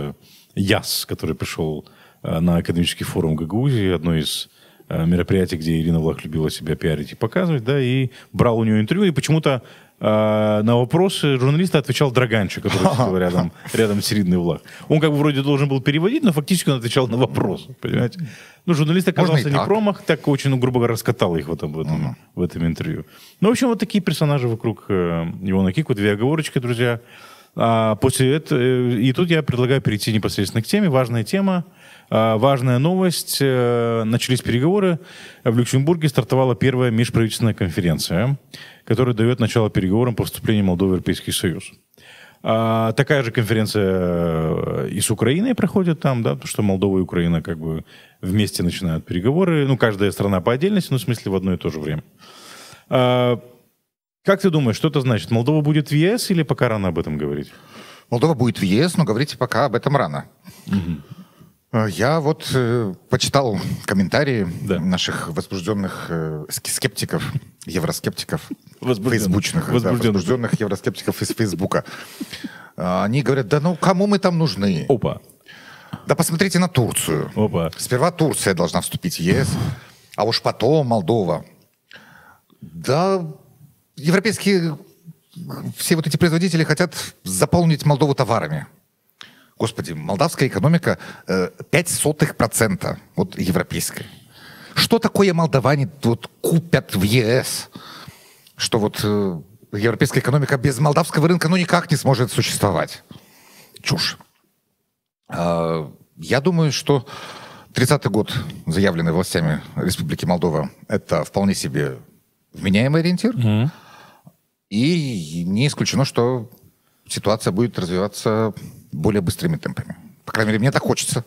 ЯС, который пришел на академический форум Гагаузии, одно из мероприятий, где Ирина Влах любила себя пиарить и показывать, да, и брал у нее интервью, и почему-то на вопросы журналиста отвечал Драганчо, который сидел рядом с Ириной Влах. Он как бы вроде должен был переводить, но фактически он отвечал на вопросы, понимаете? Ну, журналист оказался не промах, так очень, ну, грубо говоря, раскатал их в этом интервью. Ну, в общем, вот такие персонажи вокруг Ивана Кико. Две оговорочки, друзья. После этого, и тут я предлагаю перейти непосредственно к теме. Важная тема. Важная новость. Начались переговоры. В Люксембурге стартовала первая межправительственная конференция, которая дает начало переговорам по вступлению Молдовы в Европейский Союз. Такая же конференция и с Украиной проходит там, да, потому что Молдова и Украина как бы вместе начинают переговоры. Ну, каждая страна по отдельности, но в смысле в одно и то же время. Как ты думаешь, что это значит? Молдова будет в ЕС или пока рано об этом говорить? Молдова будет в ЕС, но говорить пока об этом рано. Я вот почитал комментарии возбужденных скептиков, евроскептиков, возбужденных евроскептиков из Фейсбука. Они говорят, да ну кому мы там нужны? Опа. Да посмотрите на Турцию. Опа. Сперва Турция должна вступить в ЕС, а уж потом Молдова. Да, европейские все вот эти производители хотят заполнить Молдову товарами. Господи, молдавская экономика 0,05% от европейской. Что такое молдаване вот купят в ЕС? Что вот европейская экономика без молдавского рынка ну никак не сможет существовать. Чушь. Я думаю, что 30-й год, заявленный властями Республики Молдова, это вполне себе вменяемый ориентир. И не исключено, что ситуация будет развиваться более быстрыми темпами. По крайней мере, мне так хочется.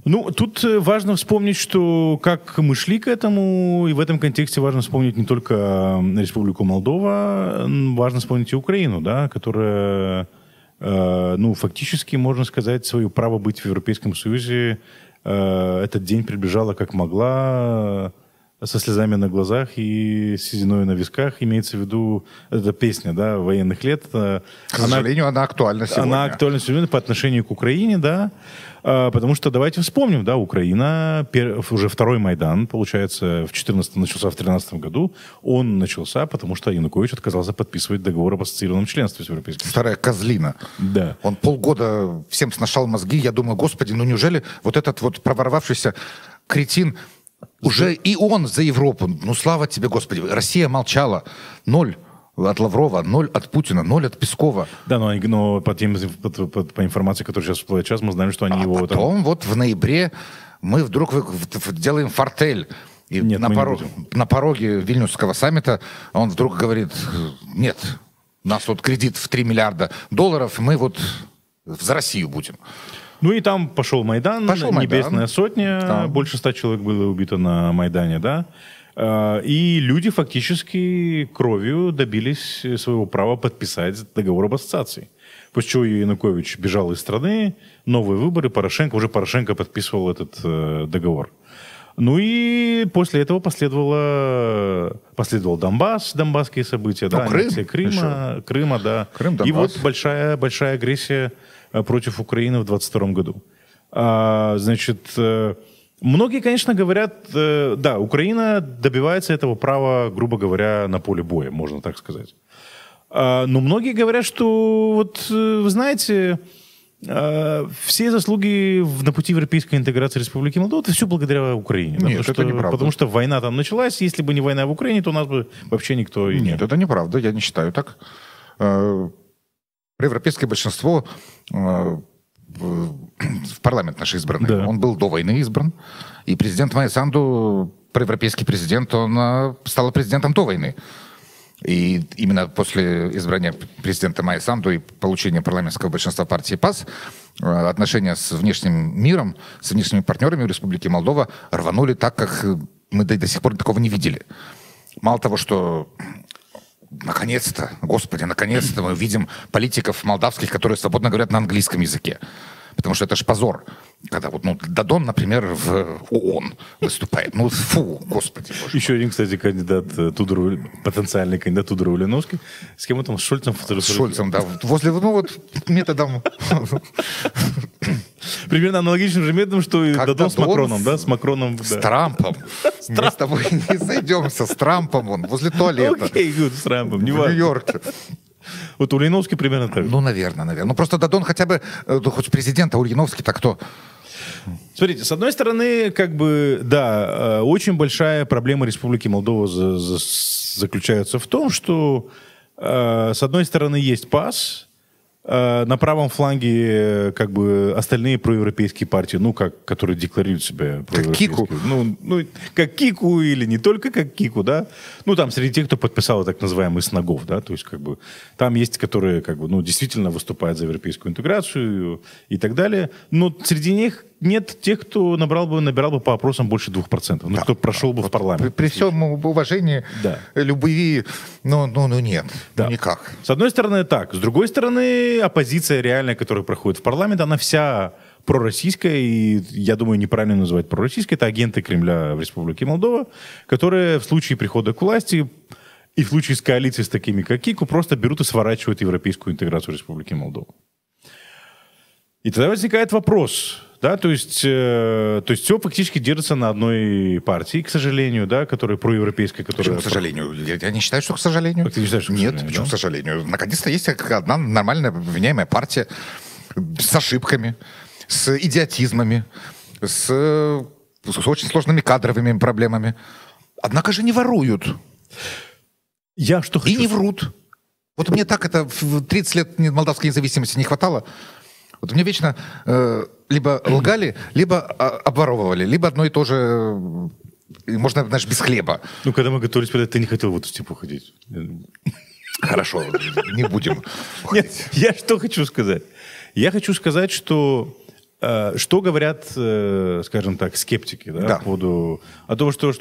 Ну, тут важно вспомнить, что как мы шли к этому, и в этом контексте важно вспомнить не только Республику Молдова, важно вспомнить и Украину, да, которая, ну, фактически, можно сказать, свое право быть в Европейском Союзе этот день приближала как могла со слезами на глазах и с сединой на висках. Имеется в виду, эта песня, да, военных лет. К сожалению, она актуальна сегодня. Она актуальна сегодня по отношению к Украине, да. Потому что давайте вспомним, да, Украина, уже второй Майдан, получается, в 2014 начался в 2013 году. Он начался, потому что Янукович отказался подписывать договор об ассоциированном членстве с Европейским Союзом. Старая козлина. Да. Он полгода всем сношал мозги. Я думаю, господи, ну неужели вот этот вот проворовавшийся кретин, уже и он за Европу. Ну, слава тебе, господи. Россия молчала. 0 от Лаврова, 0 от Путина, 0 от Пескова. Да, но по информации, которая сейчас всплывает сейчас, мы знаем, что они его... Потом вот в ноябре мы вдруг делаем фортель. И нет, на пороге Вильнюсского саммита он вдруг говорит, нет, у нас вот кредит в $3 миллиарда, мы вот за Россию будем. Ну и там пошел Майдан, Небесная сотня, да. Больше 100 человек было убито на Майдане, да. И люди фактически кровью добились своего права подписать договор об ассоциации. После чего Янукович бежал из страны, новые выборы, Порошенко подписывал этот договор. Ну и после этого последовал Донбасс, донбасские события, да, аннексия Крыма, да. Крым, и вот большая агрессия против Украины в 2022 году. Значит, многие, конечно, говорят, да, Украина добивается этого права, грубо говоря, на поле боя, можно так сказать. Но многие говорят, что вот, вы знаете, все заслуги на пути европейской интеграции Республики Молдова, это все благодаря Украине. Нет, это неправда. Потому что война там началась, если бы не война в Украине, то у нас бы вообще никто и не... Нет, это неправда, я не считаю так. Проевропейское большинство в парламент наш избранный, да. Он был до войны избран, и президент Майя Санду, проевропейский президент, он стал президентом до войны. И именно после избрания президента Майя Санду и получения парламентского большинства партии ПАС отношения с внешним миром, с внешними партнерами в Республике Молдова рванули так, как мы до сих пор такого не видели. Мало того, что наконец-то, господи, наконец-то мы видим политиков молдавских, которые свободно говорят на английском языке. Потому что это ж позор. Когда вот, Дадон, например, в ООН выступает. Ну, фу, господи. Боже. Еще один, кстати, потенциальный кандидат Тудоров-Улиновский. С кем он там? С Шольцем? С Шольцем, да. Возле, методом... Примерно аналогичным же методом, что и Дадон с Макроном, да? С Макроном, с Трампом. Мы с тобой не сойдемся. С Трампом он, возле туалета. Окей, с Трампом. В Нью-Йорке. Вот Ульяновский примерно так. Ну, наверное. Ну, просто Дадон хотя бы, хоть президент, а Ульяновский-то кто? Смотрите, с одной стороны, да, очень большая проблема Республики Молдова заключается в том, что с одной стороны есть ПАС, на правом фланге остальные проевропейские партии, которые декларируют себя проевропейскими. Как Кику. Как Кику или не только как Кику, да. Там среди тех, кто подписал так называемый снагов, да, то есть там есть, которые действительно выступают за европейскую интеграцию и так далее, но среди них нет тех, кто набирал бы по опросам больше 2%, да, кто прошел бы в парламент. При всем уважении, да. Любви, нет, да. Никак. С одной стороны так, с другой стороны оппозиция реальная, которая проходит в парламент, она вся пророссийская, и я думаю, неправильно называть пророссийской, это агенты Кремля в Республике Молдова, которые в случае прихода к власти и в случае с коалицией с такими, как Кику, просто берут и сворачивают европейскую интеграцию Республики Молдова. И тогда возникает вопрос... Да, то есть все фактически держится на одной партии, к сожалению, да, которая проевропейская. Почему к сожалению? Я не считаю, что к сожалению. Как ты не считаешь, что Нет, почему к сожалению? Наконец-то есть одна нормальная, вменяемая партия с ошибками, с идиотизмами, с очень сложными кадровыми проблемами. Однако же не воруют. Я что хочу... И не врут. Вот мне так это в 30 лет молдавской независимости не хватало. Вот мне вечно либо лгали, либо обворовывали, либо одно и то же, можно, знаешь, без хлеба. Когда мы готовились, ты не хотел в эту степь уходить. Хорошо, не будем. Нет, я что хочу сказать? Я хочу сказать, что говорят, скажем так, скептики, да, по поводу того, что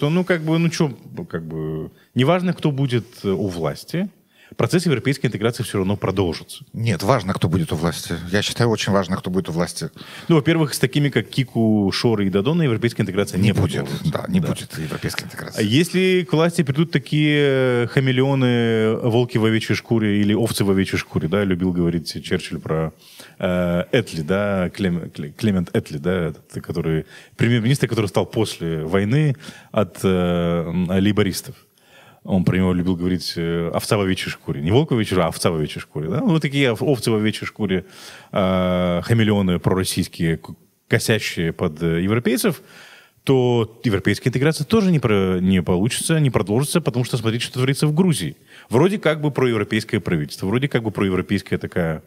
неважно, кто будет у власти, процесс европейской интеграции все равно продолжится. Нет, важно, кто будет у власти. Я считаю, очень важно, кто будет у власти. Ну, во-первых, с такими, как Кику, Шоры и Дадона, европейская интеграция не будет. Не будет европейской интеграции. А если к власти придут такие хамелеоны, волки в овечьей шкуре или овцы в овечьей шкуре, да, любил говорить Черчилль про Этли, да, Клемент Этли, да, который, премьер-министр, который стал после войны от лейбористов. Он про него любил говорить овца в овечьей шкуре. Не волк в овечьей, а овца в овечьей шкуре. Да? Вот такие овцы в овечьей шкуре, хамелеоны пророссийские, косящие под европейцев, то европейская интеграция тоже не получится, не продолжится, потому что смотрите, что творится в Грузии. Вроде как бы проевропейское правительство, вроде как бы проевропейская такая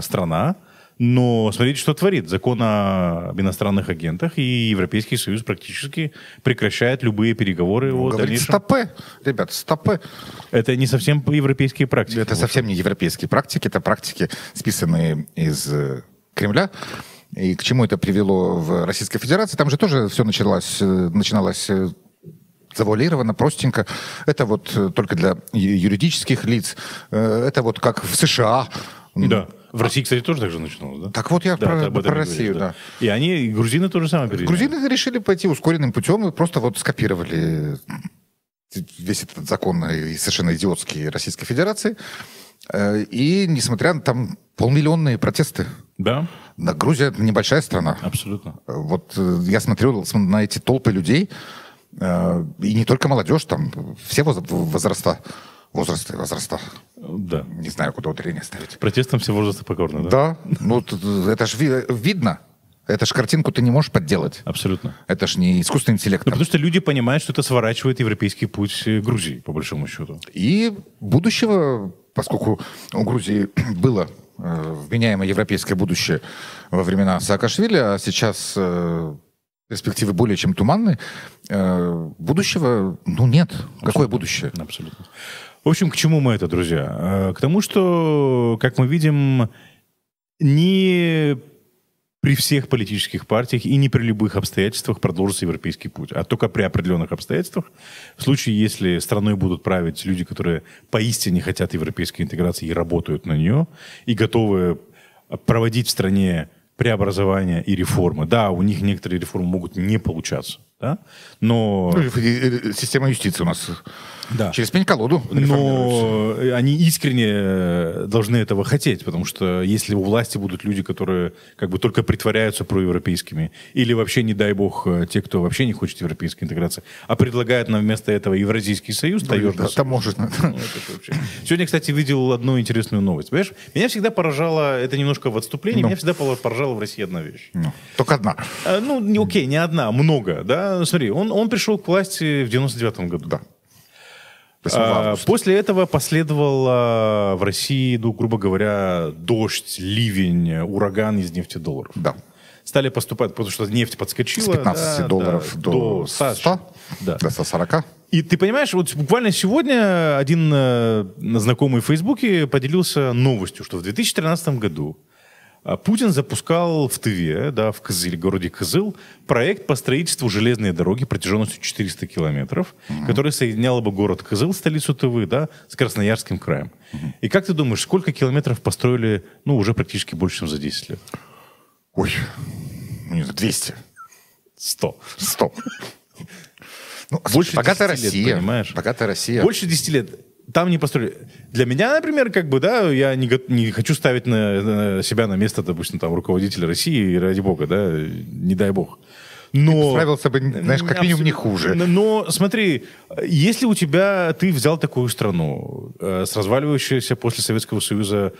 страна, но смотрите, что творит. Закон об иностранных агентах, и Европейский Союз практически прекращает любые переговоры о дальнейшем. Стопы, ребята, стопы. Это не совсем европейские практики. Это совсем не европейские практики, это практики, списанные из Кремля. И к чему это привело в Российской Федерации? Там же тоже все начиналось завуалировано, простенько. Это вот только для юридических лиц. Это вот как в США. Да. В России, кстати, тоже так же начиналось, да? Так вот я про Россию, говоришь, да. И грузины тоже самое пережили. Грузины решили пойти ускоренным путем и просто вот скопировали весь этот закон совершенно идиотский Российской Федерации. И несмотря на там полмиллионные протесты. Да. Грузия небольшая страна. Абсолютно. Вот я смотрел на эти толпы людей, и не только молодежь, там все возраста. Да. Не знаю, куда ударение ставить. Протестом все возрасты покорны, да? Да. Ну, это ж видно. Это ж картинку ты не можешь подделать. Абсолютно. Это ж не искусственный интеллект. Потому что люди понимают, что это сворачивает европейский путь Грузии, по большому счету. И будущего, поскольку у Грузии было вменяемое европейское будущее во времена Саакашвили, а сейчас перспективы более чем туманны, будущего, нет. Абсолютно. Какое будущее? Абсолютно. В общем, к чему мы это, друзья? К тому, что, как мы видим, не при всех политических партиях и не при любых обстоятельствах продолжится европейский путь, а только при определенных обстоятельствах. В случае, если страной будут править люди, которые поистине хотят европейской интеграции и работают на нее, и готовы проводить в стране преобразования и реформы. Да, у них некоторые реформы могут не получаться, да? Но... Система юстиции у нас да. через пень-колоду. Но они искренне должны этого хотеть, потому что если у власти будут люди, которые как бы только притворяются проевропейскими, или вообще, не дай бог, те, кто вообще не хочет европейской интеграции, а предлагают нам вместо этого Евразийский союз, Сегодня, кстати, видел одну интересную новость. Понимаешь? Меня всегда поражало, это немножко в отступлении, меня всегда поражала в России одна вещь. Только одна. Не одна, много. Да? Смотри, он пришел к власти в 99-м году. Да. После этого последовал в России, грубо говоря, дождь, ливень, ураган из нефтедолларов. Да. Стали поступать, потому что нефть подскочила. С 15 долларов до 100, до 140. И ты понимаешь, вот буквально сегодня один знакомый в Фейсбуке поделился новостью, что в 2013 году Путин запускал в Тыве, да, в Кызыле, городе Кызыл, проект по строительству железной дороги протяженностью 400 километров, который соединял бы город Кызыл, столицу Тывы, да, с Красноярским краем. И как ты думаешь, сколько километров построили, уже практически больше, чем за 10 лет? Ой, 200. 100. Больше богатая 10 Россия, лет, понимаешь? Богатая Россия. Больше 10 лет. Там не построили. Для меня, например, я не хочу ставить на себя на место, допустим, там, руководителя России, ради бога, да, не дай бог. Но... Ты справился бы, знаешь, как минимум не хуже. Но смотри, если ты взял такую страну с разваливающейся после Советского Союза,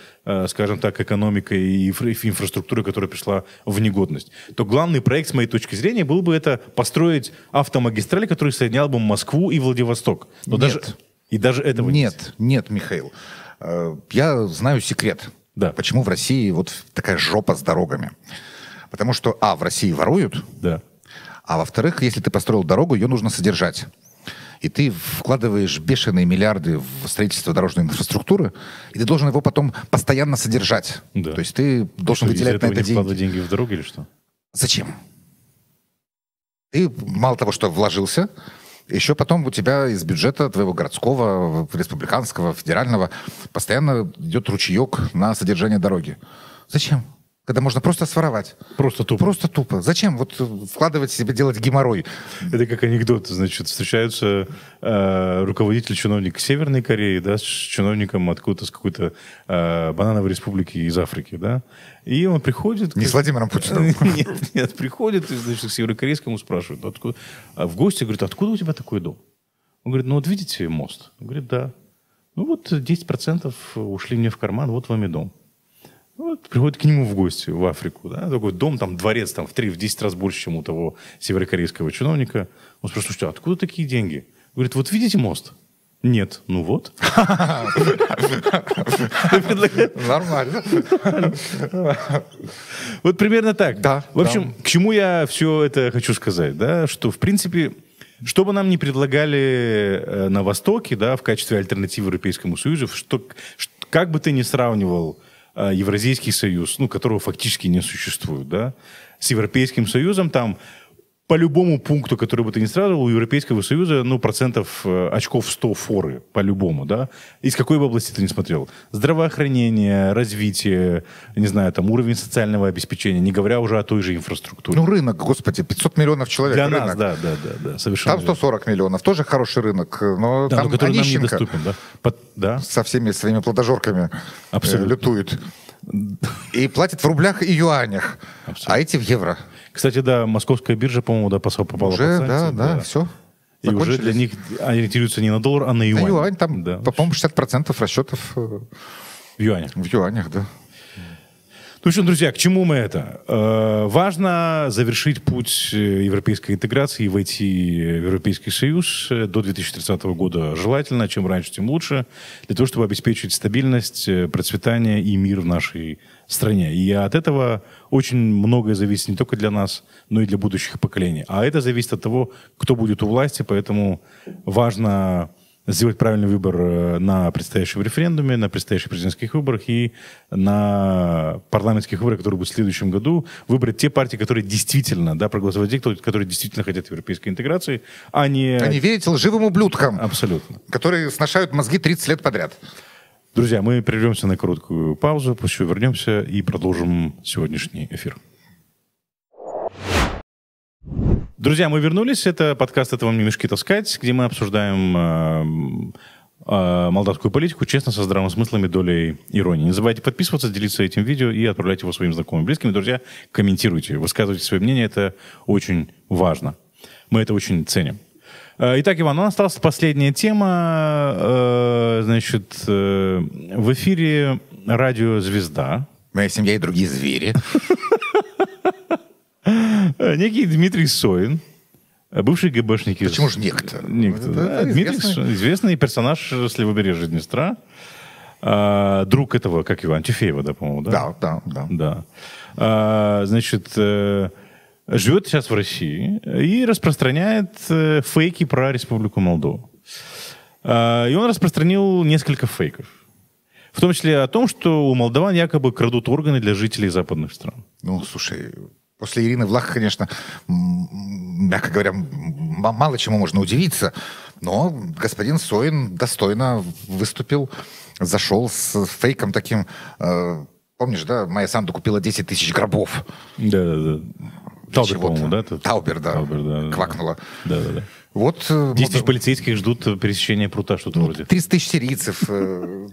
скажем так, экономикой и инфраструктурой, которая пришла в негодность, то главный проект, с моей точки зрения, был бы это построить автомагистраль, который соединял бы Москву и Владивосток. Но даже этого нет. Нет, Михаил. Я знаю секрет. Да. Почему в России вот такая жопа с дорогами. Потому что, в России воруют, да. А во-вторых, если ты построил дорогу, ее нужно содержать. И ты вкладываешь бешеные миллиарды в строительство дорожной инфраструктуры, и ты должен его потом постоянно содержать. Да. То есть ты должен выделять на это деньги. Вкладывать деньги в дорогу или что? Зачем? Ты мало того, что вложился, Еще потом у тебя из бюджета твоего городского, республиканского, федерального постоянно идет ручеек на содержание дороги. Зачем? Когда можно просто своровать. Просто тупо. Просто тупо. Зачем вот вкладывать себе, делать геморрой? Это как анекдот, значит, встречаются руководитель, чиновник Северной Кореи, да, с чиновником откуда-то, с какой-то банановой республики из Африки, да, и он приходит... Не с Владимиром Путиным. Нет, приходит, и, значит, к северокорейскому спрашивают, откуда, в гости, говорит, откуда у тебя такой дом? Он говорит, ну вот видите мост? Он говорит, да. Ну вот 10% ушли мне в карман, вот вам и дом. Вот, приходит к нему в гости в Африку, да, такой дом, там, дворец, там, в 10 раз больше, чем у того северокорейского чиновника. Он спрашивает, слушайте, откуда такие деньги? Говорит, вот видите мост? Нет. Ну вот. Нормально. Вот примерно так. Да. В общем, к чему я все это хочу сказать, да, что, в принципе, что бы нам ни предлагали на Востоке, да, в качестве альтернативы Европейскому Союзу, как бы ты ни сравнивал Евразийский союз, ну, которого фактически не существует, да, с Европейским Союзом, там по любому пункту, который бы ты ни сравнивал, у Европейского Союза, ну, процентов очков 100 форы, по-любому, да, из какой бы области ты ни смотрел. Здравоохранение, развитие, не знаю, там, уровень социального обеспечения, не говоря уже о той же инфраструктуре. Ну, рынок, господи, 500 миллионов человек. Для рынок. нас, да, совершенно. Там 140 миллионов, тоже хороший рынок, но да, там но который нам Онищенко недоступен, да. Да. со всеми своими плодожорками лютует. И платит в рублях и юанях, а эти в евро. Кстати, да, московская биржа, по-моему, да, попала уже, под санкции. Да, все. И уже для них ориентируются не на доллар, а на юань. На юань, там, да. по-моему, 60% расчетов в юанях. В юанях, да. Ну что, друзья, к чему мы это? Важно завершить путь европейской интеграции и войти в Европейский Союз до 2030 года желательно, чем раньше, тем лучше, для того, чтобы обеспечить стабильность, процветание и мир в нашей стране. И от этого очень многое зависит не только для нас, но и для будущих поколений. А это зависит от того, кто будет у власти, поэтому важно сделать правильный выбор на предстоящем референдуме, на предстоящих президентских выборах и на парламентских выборах, которые будут в следующем году, выбрать те партии, которые действительно, да, проголосовать те, которые действительно хотят европейской интеграции, а не... А не верить лживым ублюдкам. Абсолютно. Которые сношают мозги 30 лет подряд. Друзья, мы прервемся на короткую паузу, после чего вернемся и продолжим сегодняшний эфир. Друзья, мы вернулись. Это подкаст «Это вам не мешки таскать», где мы обсуждаем молдавскую политику честно, со здравым смыслом и долей иронии. Не забывайте подписываться, делиться этим видео и отправлять его своим знакомым, близким. Друзья, комментируйте, высказывайте свое мнение. Это очень важно. Мы это очень ценим. Итак, Иван, у нас осталась последняя тема. Значит, в эфире радио «Звезда». Моя семья и другие звери. Некий Дмитрий Соин, бывший ГБшник. Почему же некто? Да, Дмитрий Соин, известный персонаж с левобережья Днестра. Друг этого, как его, Антюфеева, да, по-моему, да? Да. Значит, живет сейчас в России и распространяет фейки про Республику Молдову. И он распространил несколько фейков. В том числе о том, что у молдаван якобы крадут органы для жителей западных стран. Ну, слушай, после Ирины Влах, конечно, мягко говоря, мало чему можно удивиться, но господин Соин достойно выступил, зашел с фейком таким. Помнишь, да, Майя Санду купила 10 тысяч гробов. Да. Таубер, по-моему, да? Таубер, да. Квакнула. Да. Вот, 10 тысяч полицейских ждут пересечения прута, что-то вроде. 30 тысяч сирийцев,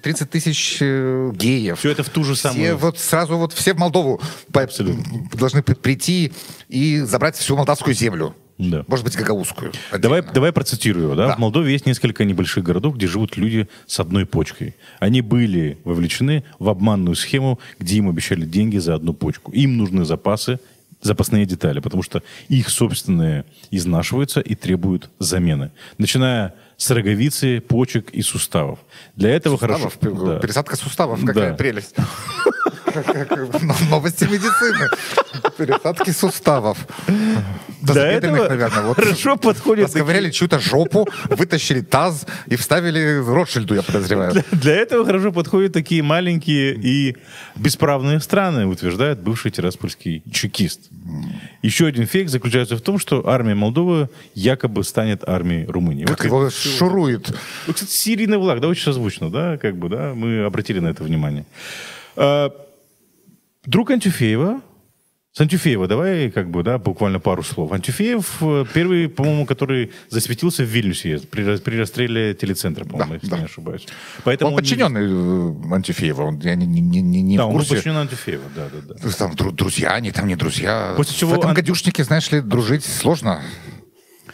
30 тысяч геев. Все это в ту же самую... Все в Молдову должны прийти и забрать всю молдавскую землю. Да. Может быть, гагаузскую. Давай процитирую. Да? В Молдове есть несколько небольших городов, где живут люди с одной почкой. Они были вовлечены в обманную схему, где им обещали деньги за одну почку. Им нужны запасные детали, потому что их собственные изнашиваются и требуют замены. Начиная с роговицы, почек и суставов. Для этого суставов? хорошо... Пересадка суставов, какая прелесть. Новости медицины. Пересадки суставов. Для этого наверное. Вот хорошо подходит... Расковыряли чью-то жопу, вытащили таз и вставили Ротшильду, я подозреваю. Для этого хорошо подходят такие маленькие и бесправные страны, утверждает бывший тираспольский чекист. Еще один фейк заключается в том, что армия Молдовы якобы станет армией Румынии. Как его шурует. Вот, кстати, серийный влаг, да, очень созвучно, да, как бы, да, мы обратили на это внимание. Друг Антюфеева, с Антюфеева давай, как бы, да, буквально пару слов. Антюфеев первый, по-моему, который засветился в Вильнюсе при расстреле телецентра, по-моему, если не ошибаюсь. Поэтому он подчиненный Антюфеева, я не да, в курсе. он подчинен Антюфеева, да. Там друзья, они там не друзья. После чего в этом гадюшнике, знаешь ли, дружить сложно.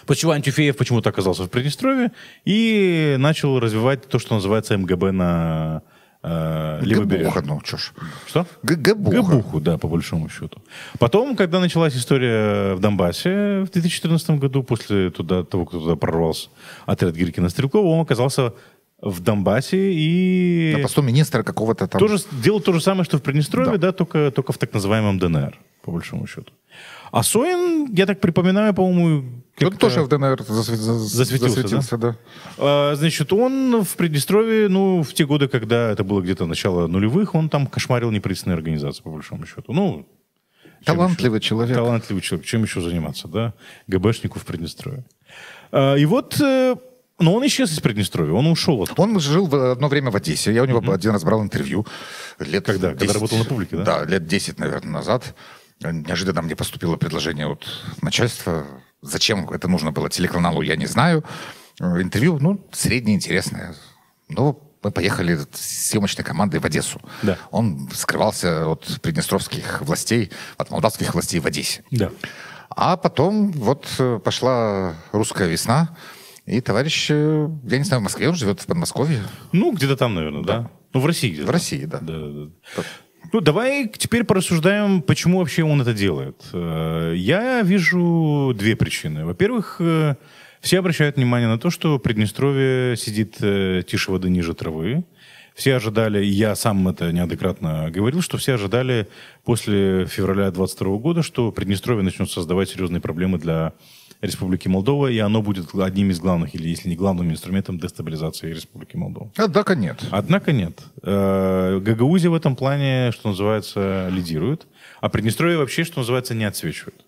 После чего Антюфеев почему-то оказался в Приднестровье и начал развивать то, что называется МГБ на левобережье. Гбуха, ну, чё ж. Что? Гбуха. Гбуху, да, по большому счету. Потом, когда началась история в Донбассе в 2014 году, после того, кто туда прорвался, отряд Гиркина-Стрелкова, он оказался в Донбассе и... На посту министра какого-то там... Тоже делал то же самое, что в Приднестровье, да, только в так называемом ДНР, по большому счету. А Соин, я так припоминаю, по-моему... Он тоже в ДНР засветился, да. Значит, он в Приднестровье, ну, в те годы, когда это было где-то начало нулевых, он там кошмарил неправительственные организации, по большому счету. Ну, талантливый человек. Талантливый человек. Чем еще заниматься, да? ГБшнику в Приднестровье. И вот... Но он исчез из Приднестровья, он ушел оттуда. Он жил в одно время в Одессе. Я у него один раз брал интервью. Когда работал на публике, да? Да, лет 10, наверное, назад. Неожиданно мне поступило предложение от начальства. Зачем это нужно было телеканалу, я не знаю. Интервью, ну, среднее, интересное. Но мы поехали с съемочной командой в Одессу. Да. Он скрывался от приднестровских властей, от молдавских властей в Одессе. Да. А потом вот пошла русская весна. И товарищ, я не знаю, в Москве, он живет в Подмосковье. Ну, где-то там, наверное, да? Ну, в России где-то. В России, да. Ну, давай теперь порассуждаем, почему вообще он это делает. Я вижу две причины. Во-первых, все обращают внимание на то, что Приднестровье сидит тише воды ниже травы. Все ожидали, и я сам это неоднократно говорил, что все ожидали после февраля 2022 года, что Приднестровье начнет создавать серьезные проблемы для Республики Молдова, и оно будет одним из главных, или если не главным инструментом дестабилизации Республики Молдова. Однако нет. Однако нет. Гагаузия в этом плане, что называется, лидирует, а Приднестровье вообще, что называется, не отсвечивает.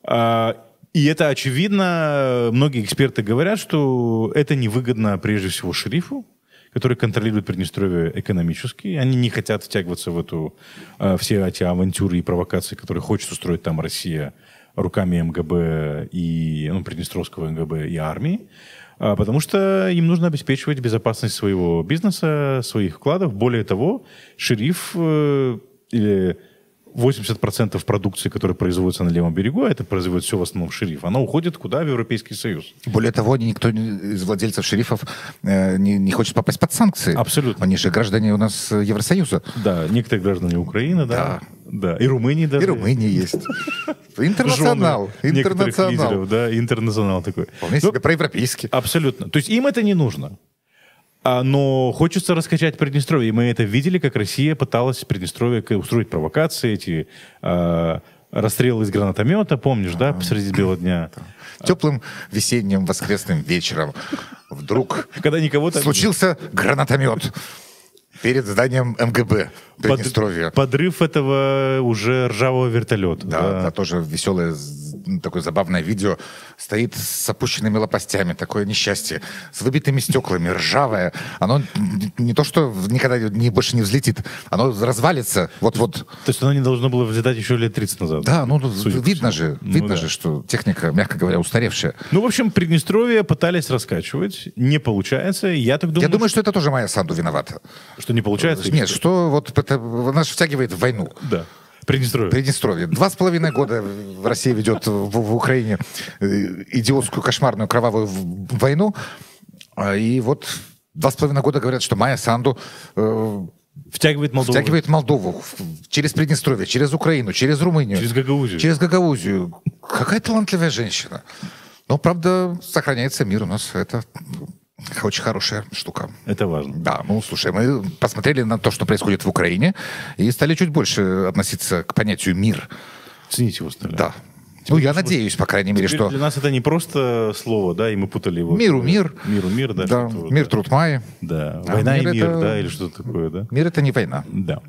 И это очевидно. Многие эксперты говорят, что это невыгодно прежде всего шерифу, который контролирует Приднестровье экономически. Они не хотят втягиваться в все эти авантюры и провокации, которые хочет устроить там Россия руками МГБ и Приднестровского МГБ и армии, потому что им нужно обеспечивать безопасность своего бизнеса, своих вкладов. Более того, шериф или 80% продукции, которая производится на левом берегу, а это производит все в основном шериф, она уходит куда? В Европейский Союз. Более того, никто из владельцев шерифов не хочет попасть под санкции. Абсолютно. Они же граждане у нас Евросоюза. Да, некоторые граждане Украины, да. Да. И Румынии даже. И Румынии есть. Интернационал. Интернационал. Да, интернационал такой. Вполне себе проевропейский. Абсолютно. То есть им это не нужно. Но хочется раскачать Приднестровье. И мы это видели, как Россия пыталась в Приднестровье устроить провокации, эти расстрелы из гранатомета, помнишь, да, посреди бела дня. Теплым весенним воскресным вечером вдруг когда никого там случился гранатомет перед зданием МГБ Приднестровья. Подрыв этого уже ржавого вертолета. Да, тоже веселое, такое забавное видео. Стоит с опущенными лопастями, такое несчастье, с выбитыми стеклами, ржавое. Оно не то, что никогда больше не взлетит, оно развалится вот-вот. То есть оно не должно было взлетать еще лет 30 назад? Да, видно же, что техника, мягко говоря, устаревшая. Ну, в общем, Приднестровье пытались раскачивать, не получается. Я думаю, что это тоже Майя Санду виновата. Что не получается? Нет, что вот это нас втягивает в войну. Да. Приднестровье. 2,5 года Россия ведет в Украине идиотскую, кошмарную, кровавую войну. И вот 2,5 года говорят, что Майя Санду втягивает Молдову через Приднестровье, через Украину, через Румынию. Через Гагаузию. Какая талантливая женщина. Но, правда, сохраняется мир у нас. Это Очень хорошая штука. Это важно. Да, ну, слушай, мы посмотрели на то, что происходит в Украине, и стали чуть больше относиться к понятию «мир». Ценить его стали. Да. Ну, я надеюсь, по крайней мере, что... Для нас это не просто слово, да, и мы путали его. Миру мир. Миру мир, да. Да, мир, труд, май. Да, война и мир, это... да, или что-то такое, да. Мир — это не война. Да.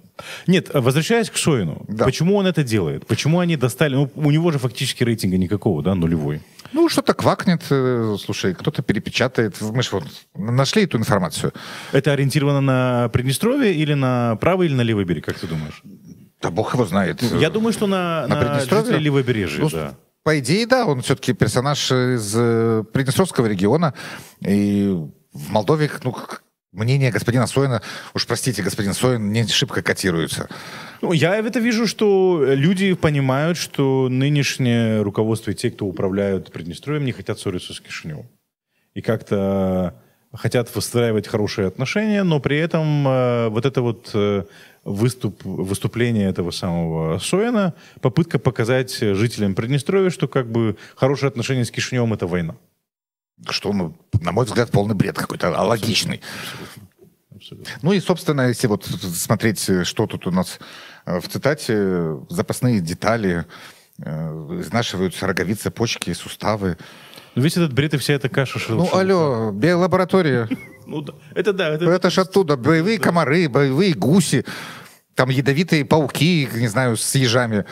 Нет, возвращаясь к Соину, да. Почему он это делает? Почему они достали... Ну, у него же фактически рейтинга никакого, да, нулевой. Ну, что-то квакнет, слушай, кто-то перепечатает. Мы же вот нашли эту информацию. Это ориентировано на Приднестровье или на правый или на левый берег, как ты думаешь? Да бог его знает. Я думаю, что на Приднестровье левобережье, ну, да. По идее, да, он все-таки персонаж из Приднестровского региона. И в Молдове, ну, мнение господина Соина, уж простите, господин Соин, не шибко котируется. Ну, я это вижу, что люди понимают, что нынешнее руководство и те, кто управляют Приднестровьем, не хотят ссориться с Кишиневым. И как-то хотят выстраивать хорошие отношения, но при этом вот это вот выступление этого самого Соина, попытка показать жителям Приднестровья, что как бы хорошие отношения с Кишиневым — это война. Что, ну, на мой взгляд, полный бред какой-то, а логичный. Абсолютно. Ну и, собственно, если вот смотреть, что тут у нас в цитате, запасные детали, изнашиваются роговицы, почки, суставы. Ну, весь этот бред и вся эта каша... Ну, алло, биолаборатория. Ну, да. Это да. Это ж оттуда. Боевые комары, боевые гуси, там ядовитые пауки, не знаю, с ежами.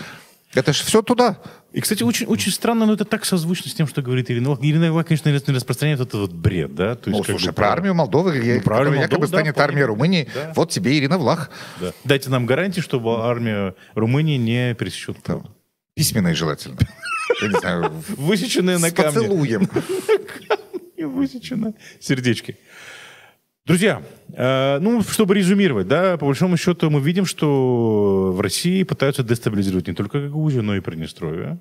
Это ж все туда. И, кстати, очень, очень странно, но это так созвучно с тем, что говорит Ирина Лах. Ирина Лах, конечно, не распространяет этот вот бред, да? То есть, ну, слушай, про армию Молдовы, которая якобы станет армией Румынии, да. Вот тебе Ирина Влах. Да. Дайте нам гарантии, что армия Румынии не пересечет. Да. Письменные желательно. Я не знаю. Высеченные на камне. С поцелуем. Высеченные сердечки. Друзья, ну, чтобы резюмировать, да, по большому счету мы видим, что в России пытаются дестабилизировать не только Гагаузию, но и Приднестровье.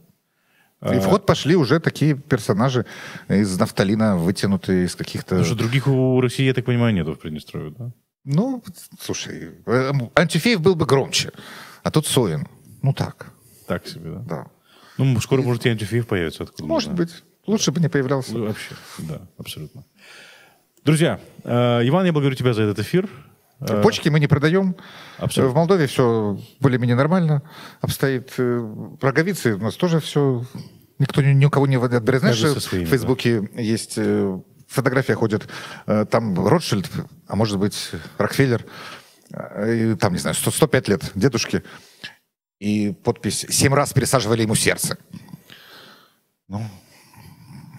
И в ход пошли уже такие персонажи из нафталина, вытянутые из каких-то... Потому что других у России, я так понимаю, нету в Приднестровье, да? Ну, слушай, Антюфеев был бы громче, а тут Соин. Ну, так. Так себе, да? Да. Ну, скоро, может, и Антюфеев появится. Откуда может быть. Лучше бы не появлялся. Ну, вообще, да, абсолютно. Друзья, Иван, я благодарю тебя за этот эфир. Почки мы не продаем. Абсолютно. В Молдове все более-менее нормально обстоит. Роговицы у нас тоже все... Никто ни у кого не отбирает. Знаешь, в Фейсбуке есть фотография ходит, там Ротшильд, а может быть Рокфеллер, там, не знаю, 105 лет дедушке, и подпись «7 раз пересаживали ему сердце». Ну,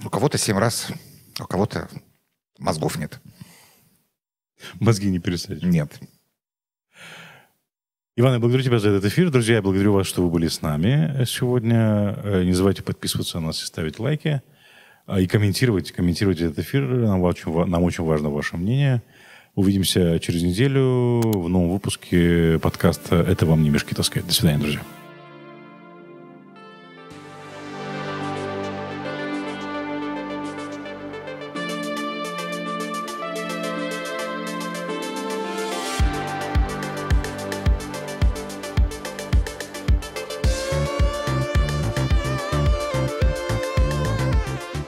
у кого-то 7 раз, а у кого-то мозгов нет. Мозги не пересадишь. Нет. Иван, я благодарю тебя за этот эфир. Друзья, я благодарю вас, что вы были с нами сегодня. Не забывайте подписываться на нас и ставить лайки. И комментировать этот эфир. Нам очень важно ваше мнение. Увидимся через неделю в новом выпуске подкаста «Это вам не мешки таскать». До свидания, друзья.